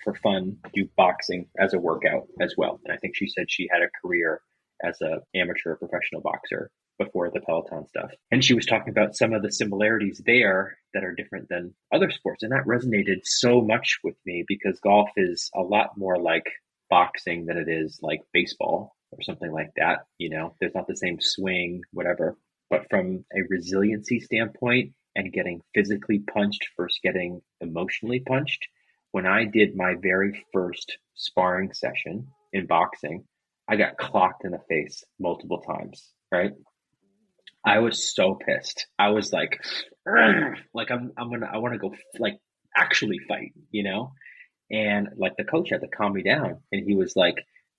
for fun, do boxing as a workout as well. And I think she said she had a career as an amateur professional boxer before the Peloton stuff. And she was talking about some of the similarities there that are different than other sports. And that resonated so much with me, because golf is a lot more like boxing than it is like baseball or something like that. There's not the same swing, whatever. But from a resiliency standpoint and getting physically punched versus getting emotionally punched, when I did my very first sparring session in boxing, I got clocked in the face multiple times, right? I was so pissed. I was like, "Ugh," like I want to go like actually fight, And like the coach had to calm me down, and he was like,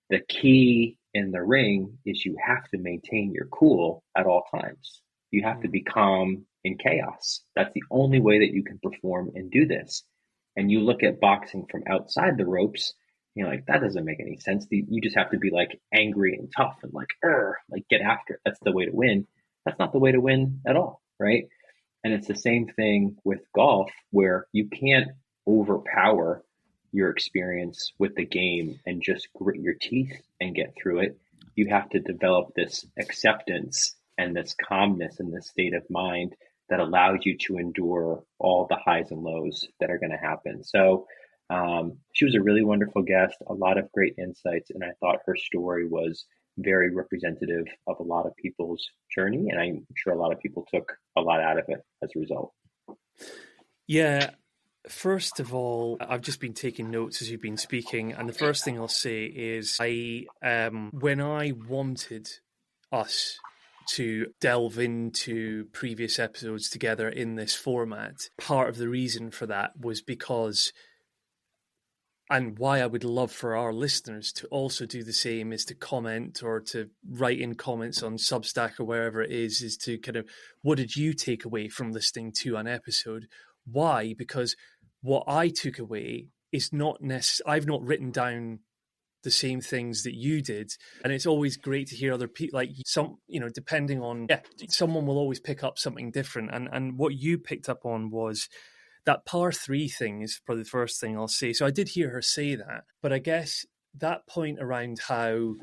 the key in the ring is you have to maintain your cool at all times. You have to be calm in chaos. That's the only way that you can perform and do this. And you look at boxing from outside the ropes, like that doesn't make any sense. You just have to be like angry and tough and like get after it. That's the way to win. That's not the way to win at all, right? And it's the same thing with golf, where you can't overpower your experience with the game and just grit your teeth and get through it. You have to develop this acceptance and this calmness and this state of mind that allows you to endure all the highs and lows that are going to happen. So she was a really wonderful guest, a lot of great insights, and I thought her story was very representative of a lot of people's journey, and I'm sure a lot of people took a lot out of it as a result. Yeah. First of all, I've just been taking notes as you've been speaking, and the first thing I'll say is when I wanted us to delve into previous episodes together in this format, part of the reason for that was because, and why I would love for our listeners to also do the same, is to comment or to write in comments on Substack or wherever it is to kind of, what did you take away from listening to an episode? Why? Because what I took away is not necessarily, I've not written down the same things that you did. And it's always great to hear other people, like some, depending on, someone will always pick up something different. And what you picked up on was that par 3 thing is probably the first thing I'll say. So I did hear her say that, but I guess that point around how,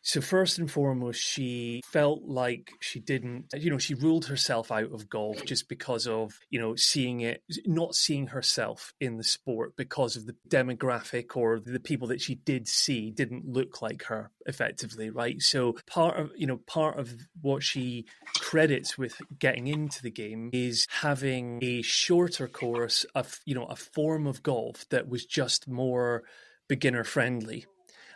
so first and foremost, she felt like she didn't, she ruled herself out of golf just because of, not seeing herself in the sport because of the demographic, or the people that she did see didn't look like her effectively, right? So part of what she credits with getting into the game is having a shorter course of, a form of golf that was just more beginner friendly.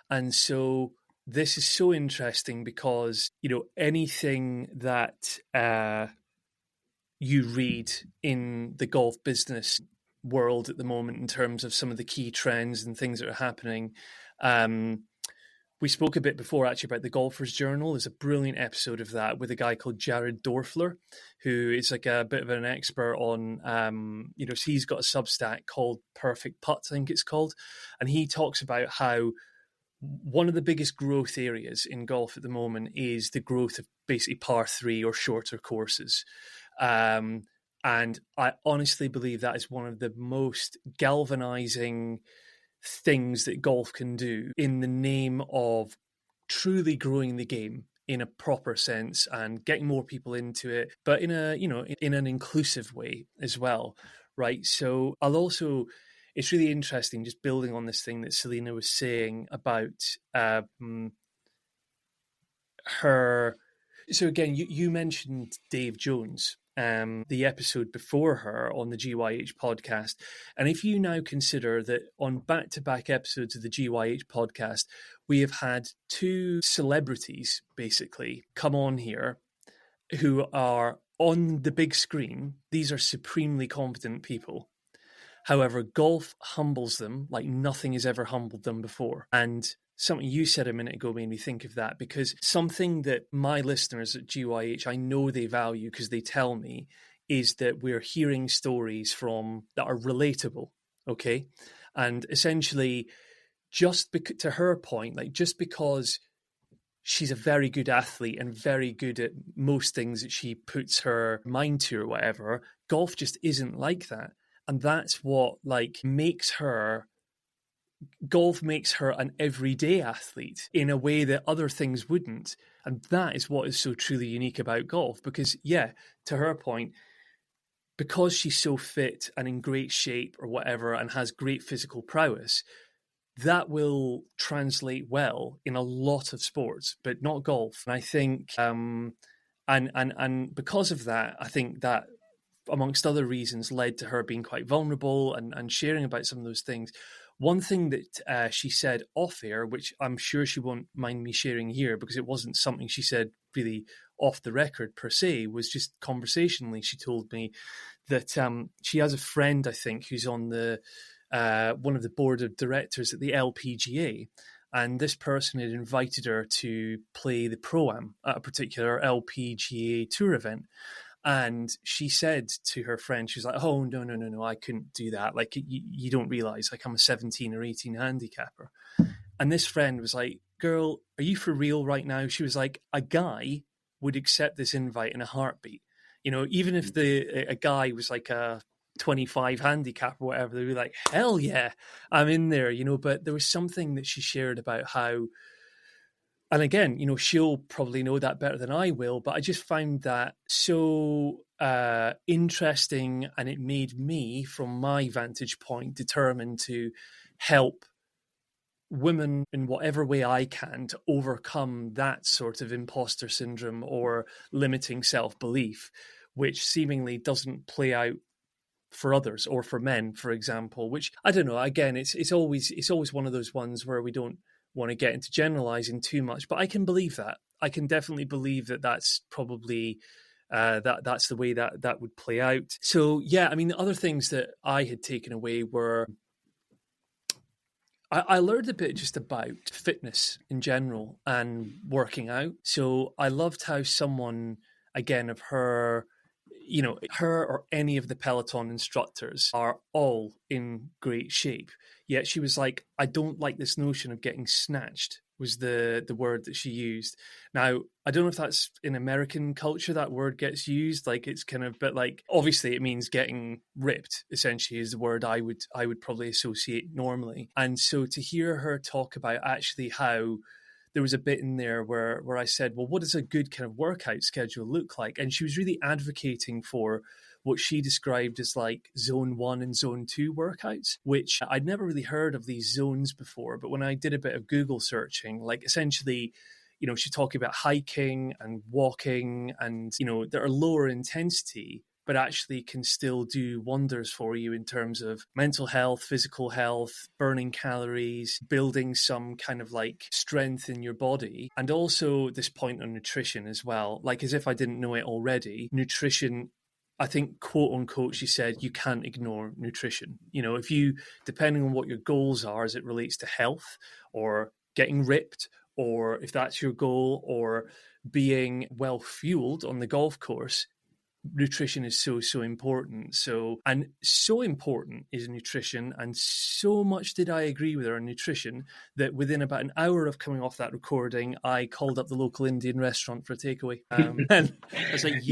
And so this is so interesting because, anything that you read in the golf business world at the moment in terms of some of the key trends and things that are happening. We spoke a bit before actually about the Golfer's Journal. There's a brilliant episode of that with a guy called Jared Dorfler, who is like a bit of an expert on, he's got a Substack called Perfect Putt, I think it's called. And he talks about how one of the biggest growth areas in golf at the moment is the growth of basically par 3 or shorter courses. And I honestly believe that is one of the most galvanizing things that golf can do in the name of truly growing the game in a proper sense and getting more people into it, but in an inclusive way as well, right? So it's really interesting just building on this thing that Selena was saying about her. So again, you mentioned Dave Jones, the episode before her on the GYH podcast. And if you now consider that on back-to-back episodes of the GYH podcast, we have had 2 celebrities basically come on here who are on the big screen. These are supremely competent people. However, golf humbles them like nothing has ever humbled them before. And something you said a minute ago made me think of that, because something that my listeners at GYH, I know they value because they tell me, is that we're hearing stories that are relatable, okay? And essentially, to her point, like just because she's a very good athlete and very good at most things that she puts her mind to or whatever, golf just isn't like that. And that's what golf makes her an everyday athlete in a way that other things wouldn't. And that is what is so truly unique about golf. Because, to her point, because she's so fit and in great shape or whatever and has great physical prowess, that will translate well in a lot of sports, but not golf. And I think, and because of that, I think that, amongst other reasons, led to her being quite vulnerable and sharing about some of those things. one thing that she said off air, which I'm sure she won't mind me sharing here because it wasn't something she said really off the record per se, was just conversationally. She told me that she has a friend, I think, who's on the one of the board of directors at the LPGA. And this person had invited her to play the Pro-Am at a particular LPGA tour event. And she said to her friend, she was like, oh, no, I couldn't do that. Like, you don't realize, like, I'm a 17 or 18 handicapper. And this friend was like, girl, are you for real right now? She was like, a guy would accept this invite in a heartbeat. You know, even if a guy was like a 25 handicap or whatever, they'd be like, hell yeah, I'm in there, you know. But there was something that she shared about how, and again, you know, she'll probably know that better than I will, but I just found that so interesting, and it made me, from my vantage point, determined to help women in whatever way I can to overcome that sort of imposter syndrome or limiting self-belief, which seemingly doesn't play out for others or for men, for example, which I don't know. Again, it's always one of those ones where we don't want to get into generalizing too much, but I can believe that. I can definitely believe that that's probably that's the way that would play out. So yeah, I mean, the other things that I had taken away were I learned a bit just about fitness in general and working out. So I loved how someone, again, of her, you know, her or any of the Peloton instructors are all in great shape. Yet she was like, I don't like this notion of getting snatched, was the word that she used. Now, I don't know if that's in American culture that word gets used. Like, it's kind of, but like, obviously it means getting ripped, essentially, is the word I would probably associate normally. And so to hear her talk about actually how there was a bit in there where I said, well, what does a good kind of workout schedule look like? And she was really advocating for what she described as like zone 1 and zone 2 workouts, which I'd never really heard of these zones before. But when I did a bit of Google searching, like essentially, you know, she's talking about hiking and walking and, you know, that are lower intensity, but actually can still do wonders for you in terms of mental health, physical health, burning calories, building some kind of like strength in your body. And also this point on nutrition as well. Like, as if I didn't know it already, nutrition, I think, quote unquote, she said, you can't ignore nutrition. You know, if you, depending on what your goals are as it relates to health or getting ripped, or if that's your goal, or being well fueled on the golf course, nutrition is so important. And so important is nutrition, and so much did I agree with her on nutrition that within about an hour of coming off that recording, I called up the local Indian restaurant for a takeaway. And I was like, yes,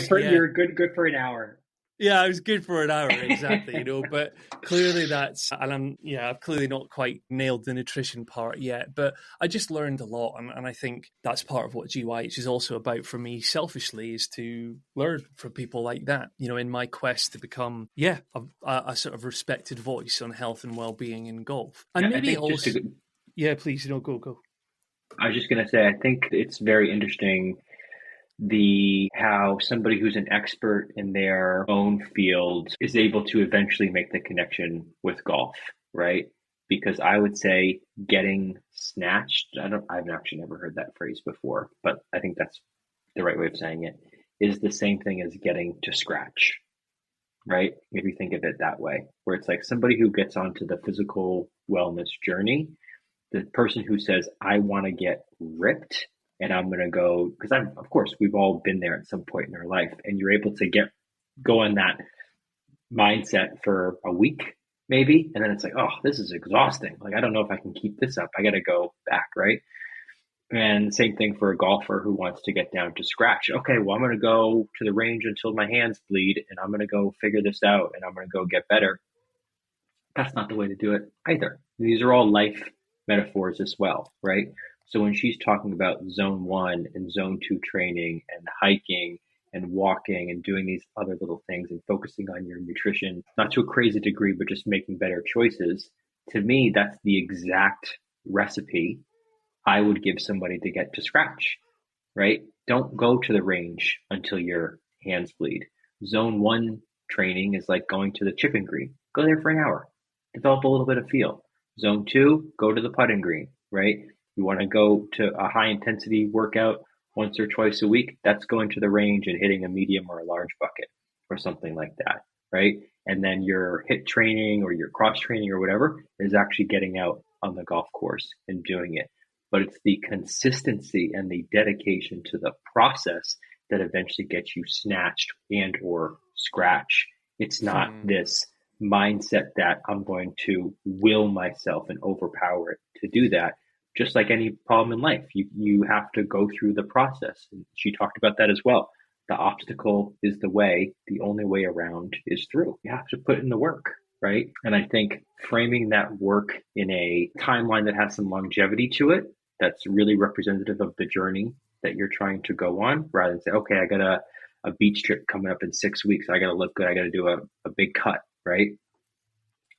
you're good for an hour. Yeah, I was good for an hour, exactly, you know, but clearly that's, and I've clearly not quite nailed the nutrition part yet, but I just learned a lot. And I think that's part of what GYH is also about for me, selfishly, is to learn from people like that, you know, in my quest to become, a sort of respected voice on health and well-being in golf. And maybe also, please, you know, go. I was just going to say, I think it's very interesting how somebody who's an expert in their own field is able to eventually make the connection with golf, right? Because I would say getting snatched, I've actually never heard that phrase before, but I think that's the right way of saying it, is the same thing as getting to scratch, right? If you think of it that way, where it's like somebody who gets onto the physical wellness journey, the person who says, I want to get ripped, and I'm going to go, because of course, we've all been there at some point in our life, and you're able to go on that mindset for a week, maybe. And then it's like, oh, this is exhausting. Like, I don't know if I can keep this up. I got to go back, right? And same thing for a golfer who wants to get down to scratch. Okay, well, I'm going to go to the range until my hands bleed, and I'm going to go figure this out, and I'm going to go get better. That's not the way to do it either. These are all life metaphors as well, right? So when she's talking about zone 1 and zone 2 training and hiking and walking and doing these other little things and focusing on your nutrition, not to a crazy degree, but just making better choices, to me, that's the exact recipe I would give somebody to get to scratch, right? Don't go to the range until your hands bleed. Zone 1 training is like going to the chipping green. Go there for an hour, develop a little bit of feel. Zone 2, go to the putting green, right? You want to go to a high intensity workout once or twice a week, that's going to the range and hitting a medium or a large bucket or something like that, right? And then your HIIT training or your cross training or whatever is actually getting out on the golf course and doing it. But it's the consistency and the dedication to the process that eventually gets you snatched and or scratch. It's not this mindset that I'm going to will myself and overpower it to do that. Just like any problem in life, you have to go through the process. And she talked about that as well. The obstacle is the way. The only way around is through. You have to put in the work, right? And I think framing that work in a timeline that has some longevity to it, that's really representative of the journey that you're trying to go on, rather than say, okay, I got a beach trip coming up in 6 weeks. I got to look good. I got to do a big cut, right?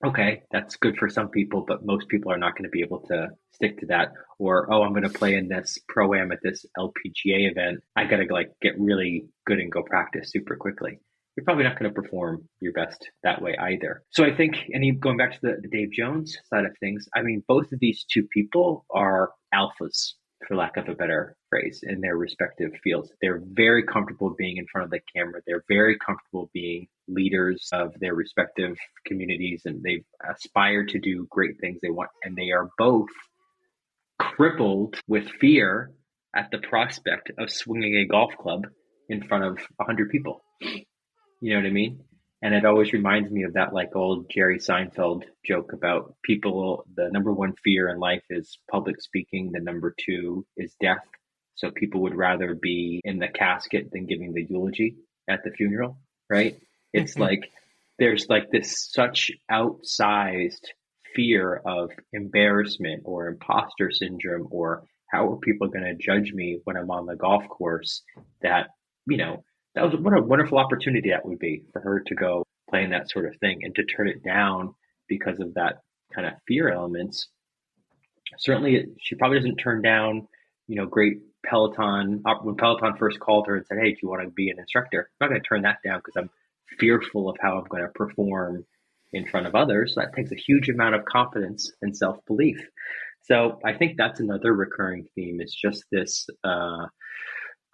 Okay, that's good for some people, but most people are not going to be able to stick to that. Or, oh, I'm going to play in this pro-am at this LPGA event. I got to get really good and go practice super quickly. You're probably not going to perform your best that way either. So I think, and going back to the Dave Jones side of things, I mean, both of these two people are alphas, for lack of a better phrase, in their respective fields. They're very comfortable being in front of the camera. They're very comfortable being leaders of their respective communities, and they aspire to do great things they want. And they are both crippled with fear at the prospect of swinging a golf club in front of 100 people. You know what I mean? And it always reminds me of that old Jerry Seinfeld joke about people. The number one fear in life is public speaking. The number two is death. So people would rather be in the casket than giving the eulogy at the funeral, right? It's there's this such outsized fear of embarrassment or imposter syndrome, or how are people going to judge me when I'm on the golf course, that, that was what a wonderful opportunity that would be for her to go playing that sort of thing, and to turn it down because of that kind of fear elements. Certainly, she probably doesn't turn down, great Peloton. When Peloton first called her and said, hey, do you want to be an instructor? I'm not going to turn that down because I'm fearful of how I'm going to perform in front of others. That takes a huge amount of confidence and self-belief. So I think that's another recurring theme, is just this,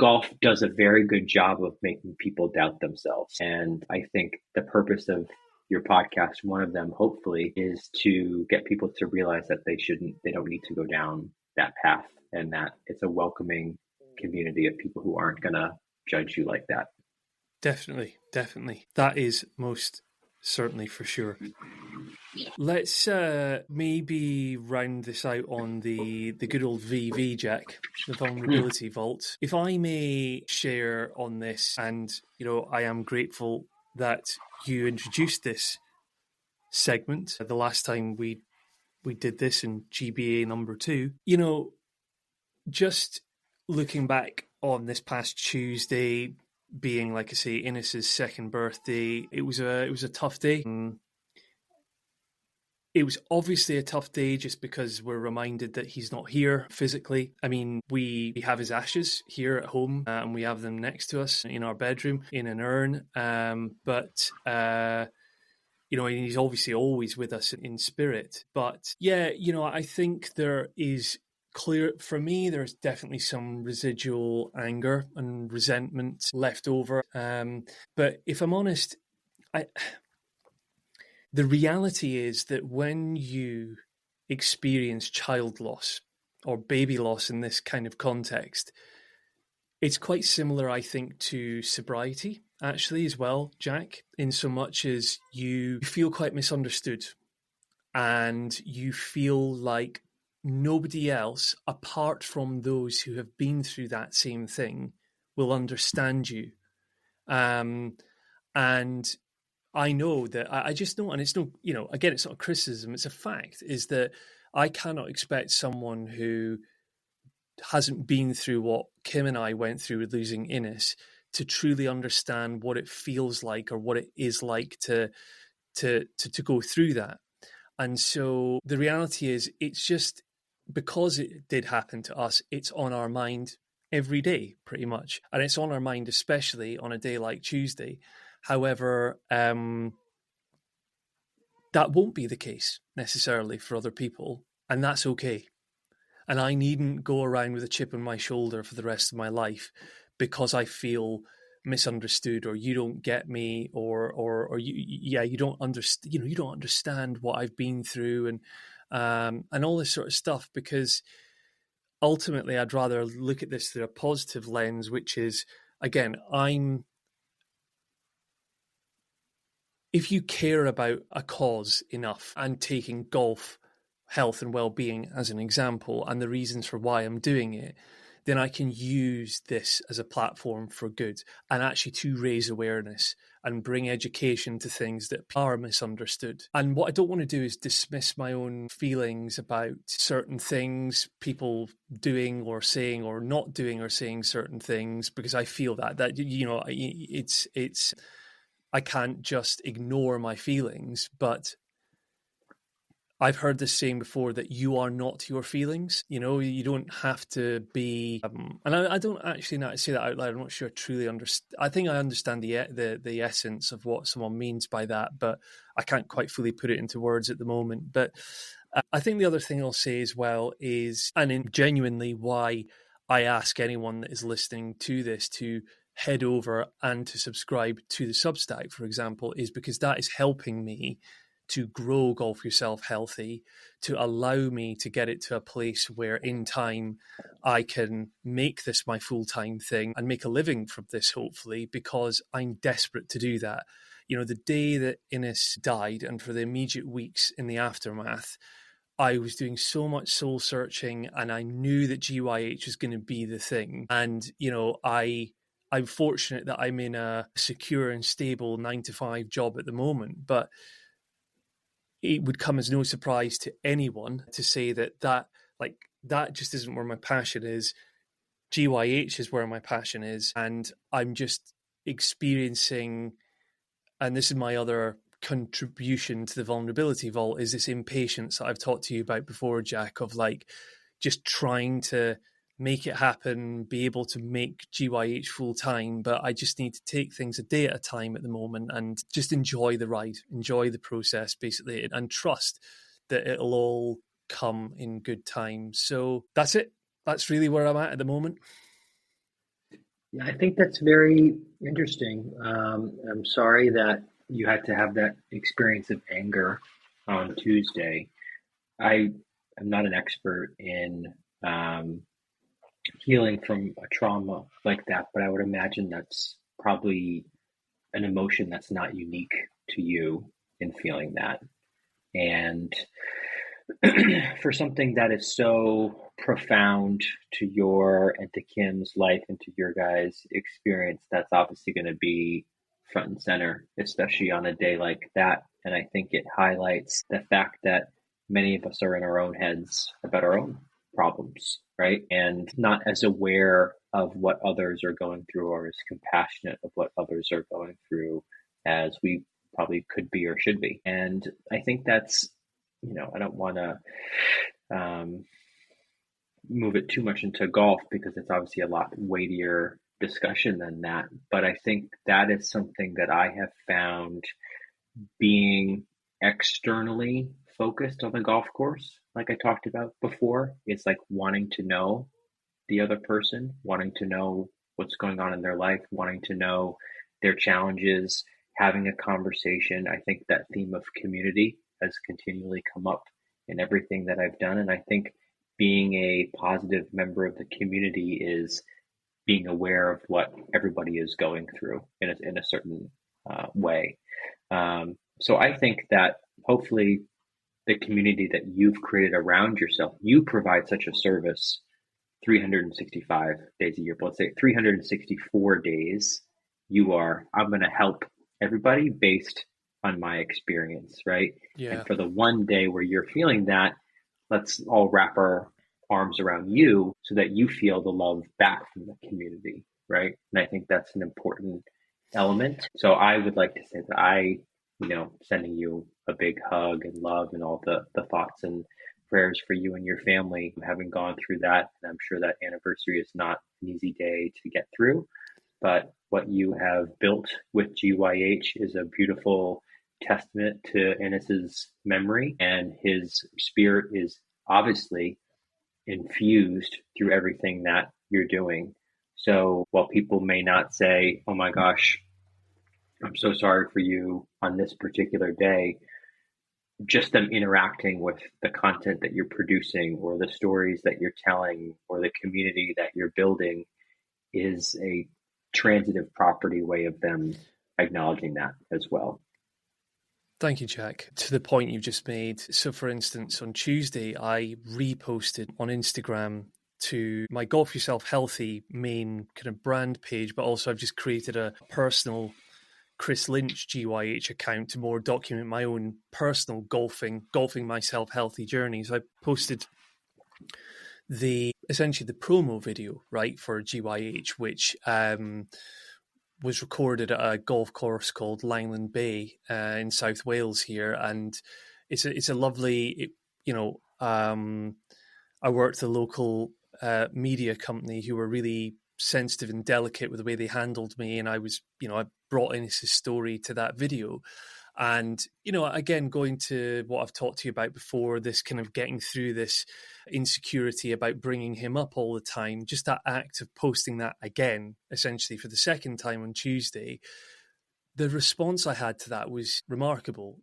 golf does a very good job of making people doubt themselves. And I think the purpose of your podcast, one of them, hopefully, is to get people to realize that they don't need to go down that path, and that it's a welcoming community of people who aren't going to judge you like that. Definitely. That is most certainly for sure. Let's maybe round this out on the good old VV, Jack, the vulnerability vault. If I may share on this, and I am grateful that you introduced this segment the last time we did this in GBA number 2. Just looking back on this past Tuesday, being, like I say, Innes's second birthday, it was a tough day. It was obviously a tough day just because we're reminded that he's not here physically. I mean, we have his ashes here at home, and we have them next to us in our bedroom in an urn. But he's obviously always with us in spirit. But yeah, I think there is clear, for me, there's definitely some residual anger and resentment left over. But if I'm honest, the reality is that when you experience child loss or baby loss in this kind of context, it's quite similar, I think, to sobriety, actually, as well, Jack, in so much as you feel quite misunderstood, and you feel like nobody else, apart from those who have been through that same thing, will understand you. And I know that I just know, and it's no, again, it's not a criticism, it's a fact, is that I cannot expect someone who hasn't been through what Kim and I went through with losing Innes to truly understand what it feels like, or what it is like to go through that. And so the reality is, it's just because it did happen to us, it's on our mind every day, pretty much. And it's on our mind, especially on a day like Tuesday. However, that that won't be the case necessarily for other people, and that's okay. And I needn't go around with a chip on my shoulder for the rest of my life because I feel misunderstood, or you don't get me, or you don't understand. You don't understand what I've been through, and all this sort of stuff. Because ultimately, I'd rather look at this through a positive lens, which is, again, if you care about a cause enough, and taking golf, health and well-being as an example, and the reasons for why I'm doing it, then I can use this as a platform for good, and actually to raise awareness and bring education to things that are misunderstood. And what I don't want to do is dismiss my own feelings about certain things, people doing or saying or not doing or saying certain things, because I feel that it's I can't just ignore my feelings. But I've heard this saying before, that you are not your feelings. You don't have to be. And I don't actually not say that out loud. I'm not sure I truly understand. I think I understand the essence of what someone means by that, but I can't quite fully put it into words at the moment. But I think the other thing I'll say as well is, and genuinely why I ask anyone that is listening to this to head over and to subscribe to the Substack, for example, is because that is helping me to grow Golf Yourself Healthy, to allow me to get it to a place where in time I can make this my full-time thing and make a living from this, hopefully, because I'm desperate to do that. The day that Innes died, and for the immediate weeks in the aftermath, I was doing so much soul searching, and I knew that GYH was going to be the thing. And, I'm fortunate that I'm in a secure and stable 9-to-5 job at the moment, but it would come as no surprise to anyone to say that just isn't where my passion is. GYH is where my passion is, and I'm just experiencing, and this is my other contribution to the vulnerability vault, is this impatience that I've talked to you about before, Jack, of just trying to make it happen, be able to make GYH full time, but I just need to take things a day at a time at the moment and just enjoy the ride, enjoy the process, basically, and trust that it'll all come in good time. So that's it. That's really where I'm at the moment. Yeah, I think that's very interesting. I'm sorry that you had to have that experience of anger on Tuesday. I am not an expert in healing from a trauma like that, but I would imagine that's probably an emotion that's not unique to you in feeling that. And for something that is so profound to your and to Kim's life and to your guys' experience, that's obviously going to be front and center, especially on a day like that. And I think it highlights the fact that many of us are in our own heads about our own problems, right? And not as aware of what others are going through, or as compassionate of what others are going through as we probably could be or should be. And I think that's, I don't want to move it too much into golf, because it's obviously a lot weightier discussion than that. But I think that is something that I have found, being externally focused on the golf course, like I talked about before. It's like wanting to know the other person, wanting to know what's going on in their life, wanting to know their challenges, having a conversation. I think that theme of community has continually come up in everything that I've done. And I think being a positive member of the community is being aware of what everybody is going through in a certain way. So I think that hopefully the community that you've created around yourself, you provide such a service 365 days a year, but let's say 364 days, I'm going to help everybody based on my experience, right? Yeah. And for the one day where you're feeling that, let's all wrap our arms around you so that you feel the love back from the community, right? And I think that's an important element. So I would like to say that sending you a big hug and love and all the thoughts and prayers for you and your family, having gone through that. And I'm sure that anniversary is not an easy day to get through, but what you have built with GYH is a beautiful testament to Ennis's memory, and his spirit is obviously infused through everything that you're doing. So while people may not say, oh my gosh, I'm so sorry for you on this particular day, just them interacting with the content that you're producing or the stories that you're telling or the community that you're building is a transitive property way of them acknowledging that as well. Thank you, Jack. To the point you've just made. So, for instance, on Tuesday, I reposted on Instagram to my Golf Yourself Healthy main kind of brand page, but also I've just created a personal Kris Lynch GYH account to more document my own personal golfing myself healthy journey. So I posted essentially the promo video, right, for GYH, which was recorded at a golf course called Langland Bay in South Wales here, and it's a lovely, I worked at the local media company who were really sensitive and delicate with the way they handled me, and I brought in his story to that video. And, again, going to what I've talked to you about before, this kind of getting through this insecurity about bringing him up all the time, just that act of posting that again, essentially for the second time on Tuesday, the response I had to that was remarkable.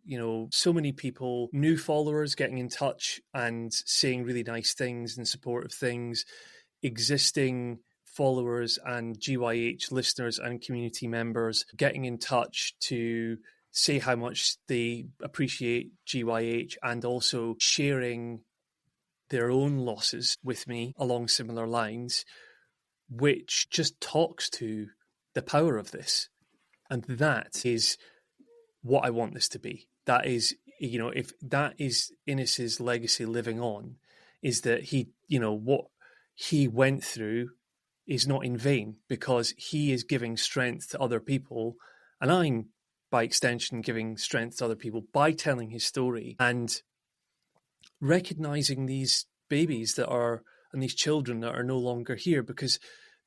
So many people, new followers getting in touch and saying really nice things and supportive things, existing followers and GYH listeners and community members getting in touch to say how much they appreciate GYH and also sharing their own losses with me along similar lines, which just talks to the power of this. And that is what I want this to be. That is, if that is Innes's legacy living on, is that he, what he went through is not in vain, because he is giving strength to other people, and I'm, by extension, giving strength to other people by telling his story and recognizing these babies and these children that are no longer here, because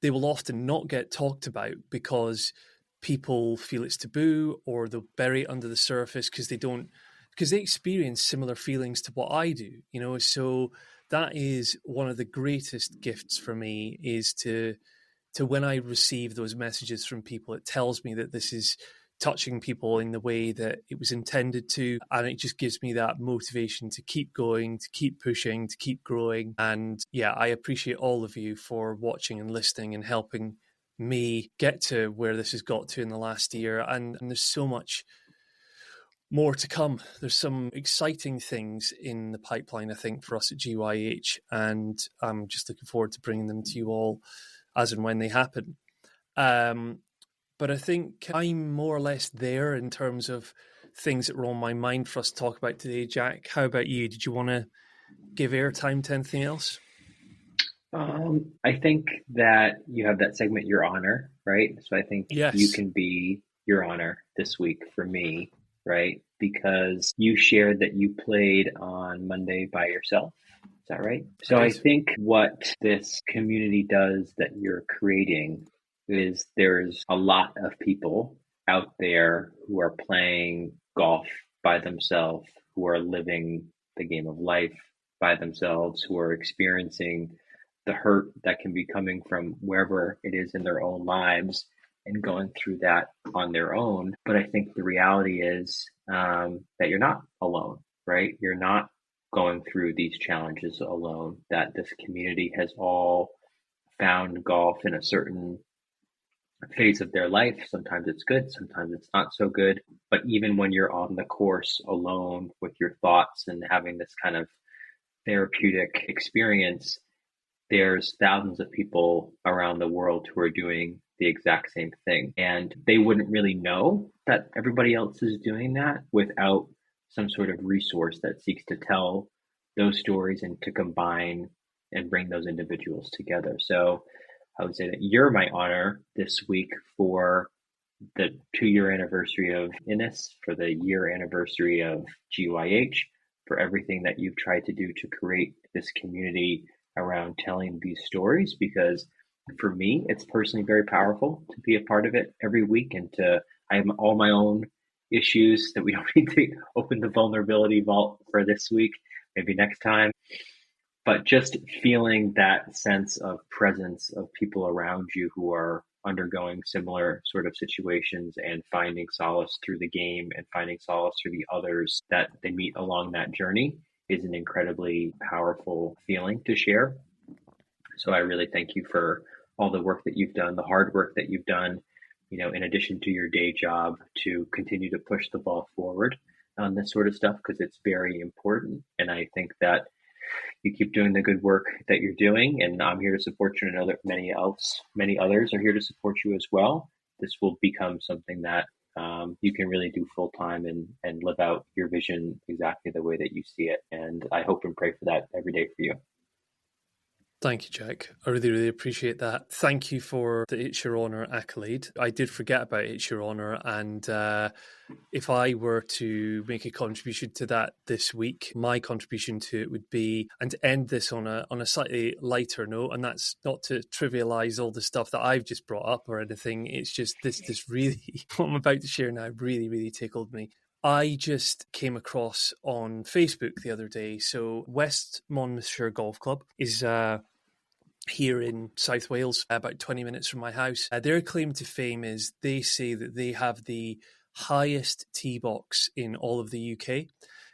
they will often not get talked about because people feel it's taboo, or they'll bury it under the surface because they experience similar feelings to what I do, so that is one of the greatest gifts for me, is to when I receive those messages from people, it tells me that this is touching people in the way that it was intended to. And it just gives me that motivation to keep going, to keep pushing, to keep growing. And yeah, I appreciate all of you for watching and listening and helping me get to where this has got to in the last year. And there's so much more to come. There's some exciting things in the pipeline, I think, for us at GYH. And I'm just looking forward to bringing them to you all as and when they happen. But I think I'm more or less there in terms of things that were on my mind for us to talk about today. Jack, how about you? Did you want to give airtime to anything else? I think that you have that segment, Your Honor, right? So I think you can be Your Honor this week for me, right? Because you shared that you played on Monday by yourself. Is that right? So I think what this community does that you're creating is there's a lot of people out there who are playing golf by themselves, who are living the game of life by themselves, who are experiencing the hurt that can be coming from wherever it is in their own lives and going through that on their own. But I think the reality is that you're not alone, right? You're not going through these challenges alone, that this community has all found golf in a certain phase of their life. Sometimes it's good, sometimes it's not so good. But even when you're on the course alone with your thoughts and having this kind of therapeutic experience, there's thousands of people around the world who are doing the exact same thing. And they wouldn't really know that everybody else is doing that without some sort of resource that seeks to tell those stories and to combine and bring those individuals together. So I would say that you're my honor this week for the 2-year anniversary of Innes, for the year anniversary of GYH, for everything that you've tried to do to create this community around telling these stories, because for me, it's personally very powerful to be a part of it every week, and I have all my own issues that we don't need to open the vulnerability vault for this week, maybe next time. But just feeling that sense of presence of people around you who are undergoing similar sort of situations and finding solace through the game and finding solace through the others that they meet along that journey is an incredibly powerful feeling to share. So I really thank you for all the work that you've done, the hard work that you've done, in addition to your day job, to continue to push the ball forward on this sort of stuff, because it's very important. And I think that you keep doing the good work that you're doing, and I'm here to support you, and many others are here to support you as well. This will become something that you can really do full time and live out your vision exactly the way that you see it. And I hope and pray for that every day for you. Thank you, Jack. I really, really appreciate that. Thank you for the It's Your Honour accolade. I did forget about It's Your Honour, and if I were to make a contribution to that this week, my contribution to it would be, and to end this on a slightly lighter note, and that's not to trivialise all the stuff that I've just brought up or anything. It's just this really, what I'm about to share now really, really tickled me. I just came across on Facebook the other day. So West Monmouthshire Golf Club is here in South Wales, about 20 minutes from my house. Their claim to fame is they say that they have the highest tee box in all of the UK.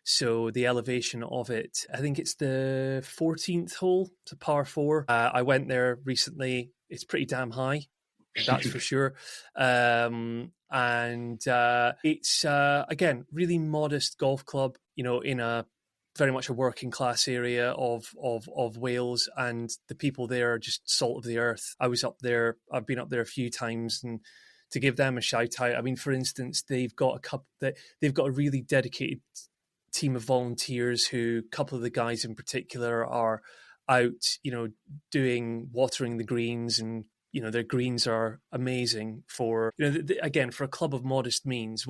So the elevation of it, I think it's the 14th hole, it's a par 4. I went there recently. It's pretty damn high, that's for sure. And it's, again, really modest golf club, in a very much a working class area of Wales, and the people there are just salt of the earth. I've been up there a few times, and to give them a shout out, I mean, for instance, they've got a really dedicated team of volunteers who, a couple of the guys in particular, are out, watering the greens, and their greens are amazing for, again, for a club of modest means,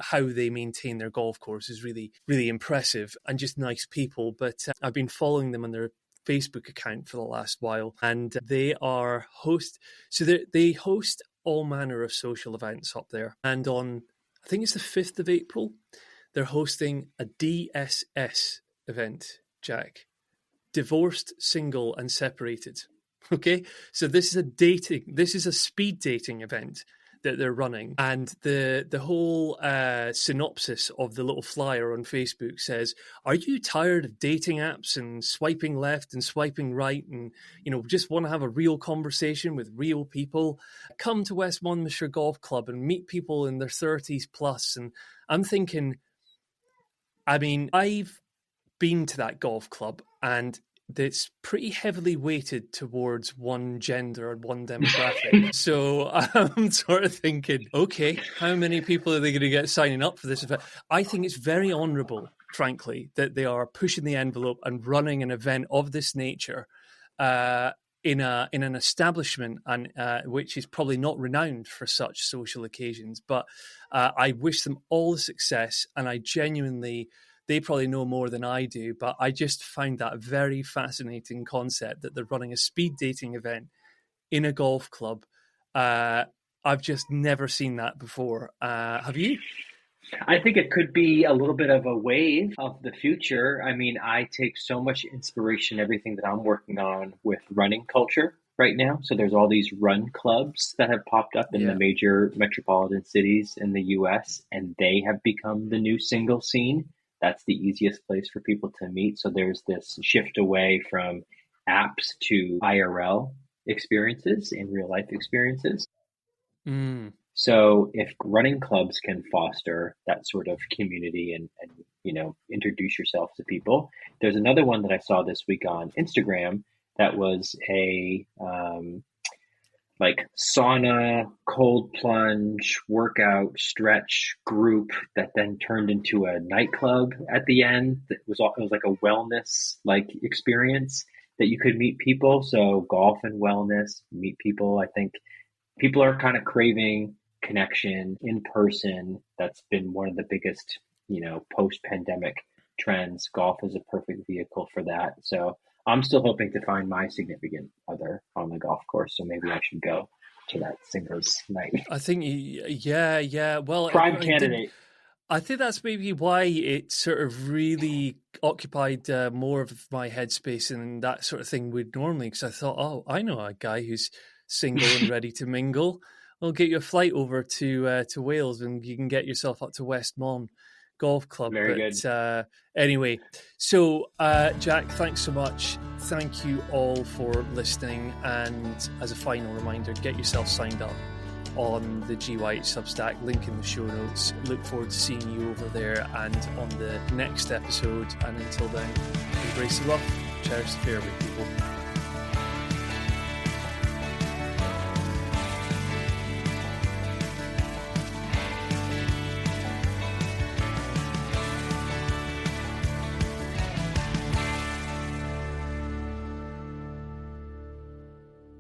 how they maintain their golf course is really, really impressive, and just nice people. But I've been following them on their Facebook account for the last while, and they host all manner of social events up there. And on, I think it's the 5th of April, they're hosting a DSS event, Jack. Divorced, Single and Separated. Okay, so this is a speed dating event that they're running, and the whole synopsis of the little flyer on Facebook says, "Are you tired of dating apps and swiping left and swiping right, and just want to have a real conversation with real people? Come to West Monmouthshire Golf Club and meet people in their 30s plus." And I'm thinking, I mean, I've been to that golf club, and that's pretty heavily weighted towards one gender and one demographic. So I'm sort of thinking, okay, how many people are they going to get signing up for this event? I think it's very honourable, frankly, that they are pushing the envelope and running an event of this nature in an establishment and which is probably not renowned for such social occasions. But I wish them all the success, and I genuinely... They probably know more than I do, but I just find that a very fascinating concept that they're running a speed dating event in a golf club. I've just never seen that before. Have you? I think it could be a little bit of a wave of the future. I mean, I take so much inspiration, everything that I'm working on with running culture right now. So there's all these run clubs that have popped up in the major metropolitan cities in the US, and they have become the new single scene. That's the easiest place for people to meet. So there's this shift away from apps to IRL experiences, in real life experiences. So if running clubs can foster that sort of community and introduce yourself to people. There's another one that I saw this week on Instagram that was a sauna, cold plunge, workout, stretch group that then turned into a nightclub at the end. It was like a wellness experience that you could meet people. So golf and wellness, meet people. I think people are kind of craving connection in person. That's been one of the biggest, post-pandemic trends. Golf is a perfect vehicle for that. So I'm still hoping to find my significant other on the golf course. So maybe I should go to that singles night. I think, yeah. Well, prime candidate. I think that's maybe why it sort of really occupied more of my headspace and that sort of thing would normally, because I thought, oh, I know a guy who's single and ready to mingle. I'll get you a flight over to Wales and you can get yourself up to Westmont Golf Club. Very But good. Anyway, so Jack, thanks so much. Thank you all for listening. And as a final reminder, get yourself signed up on the GYH Substack, link in the show notes. Look forward to seeing you over there and on the next episode. And until then, embrace the rough, cherish the fairway, people.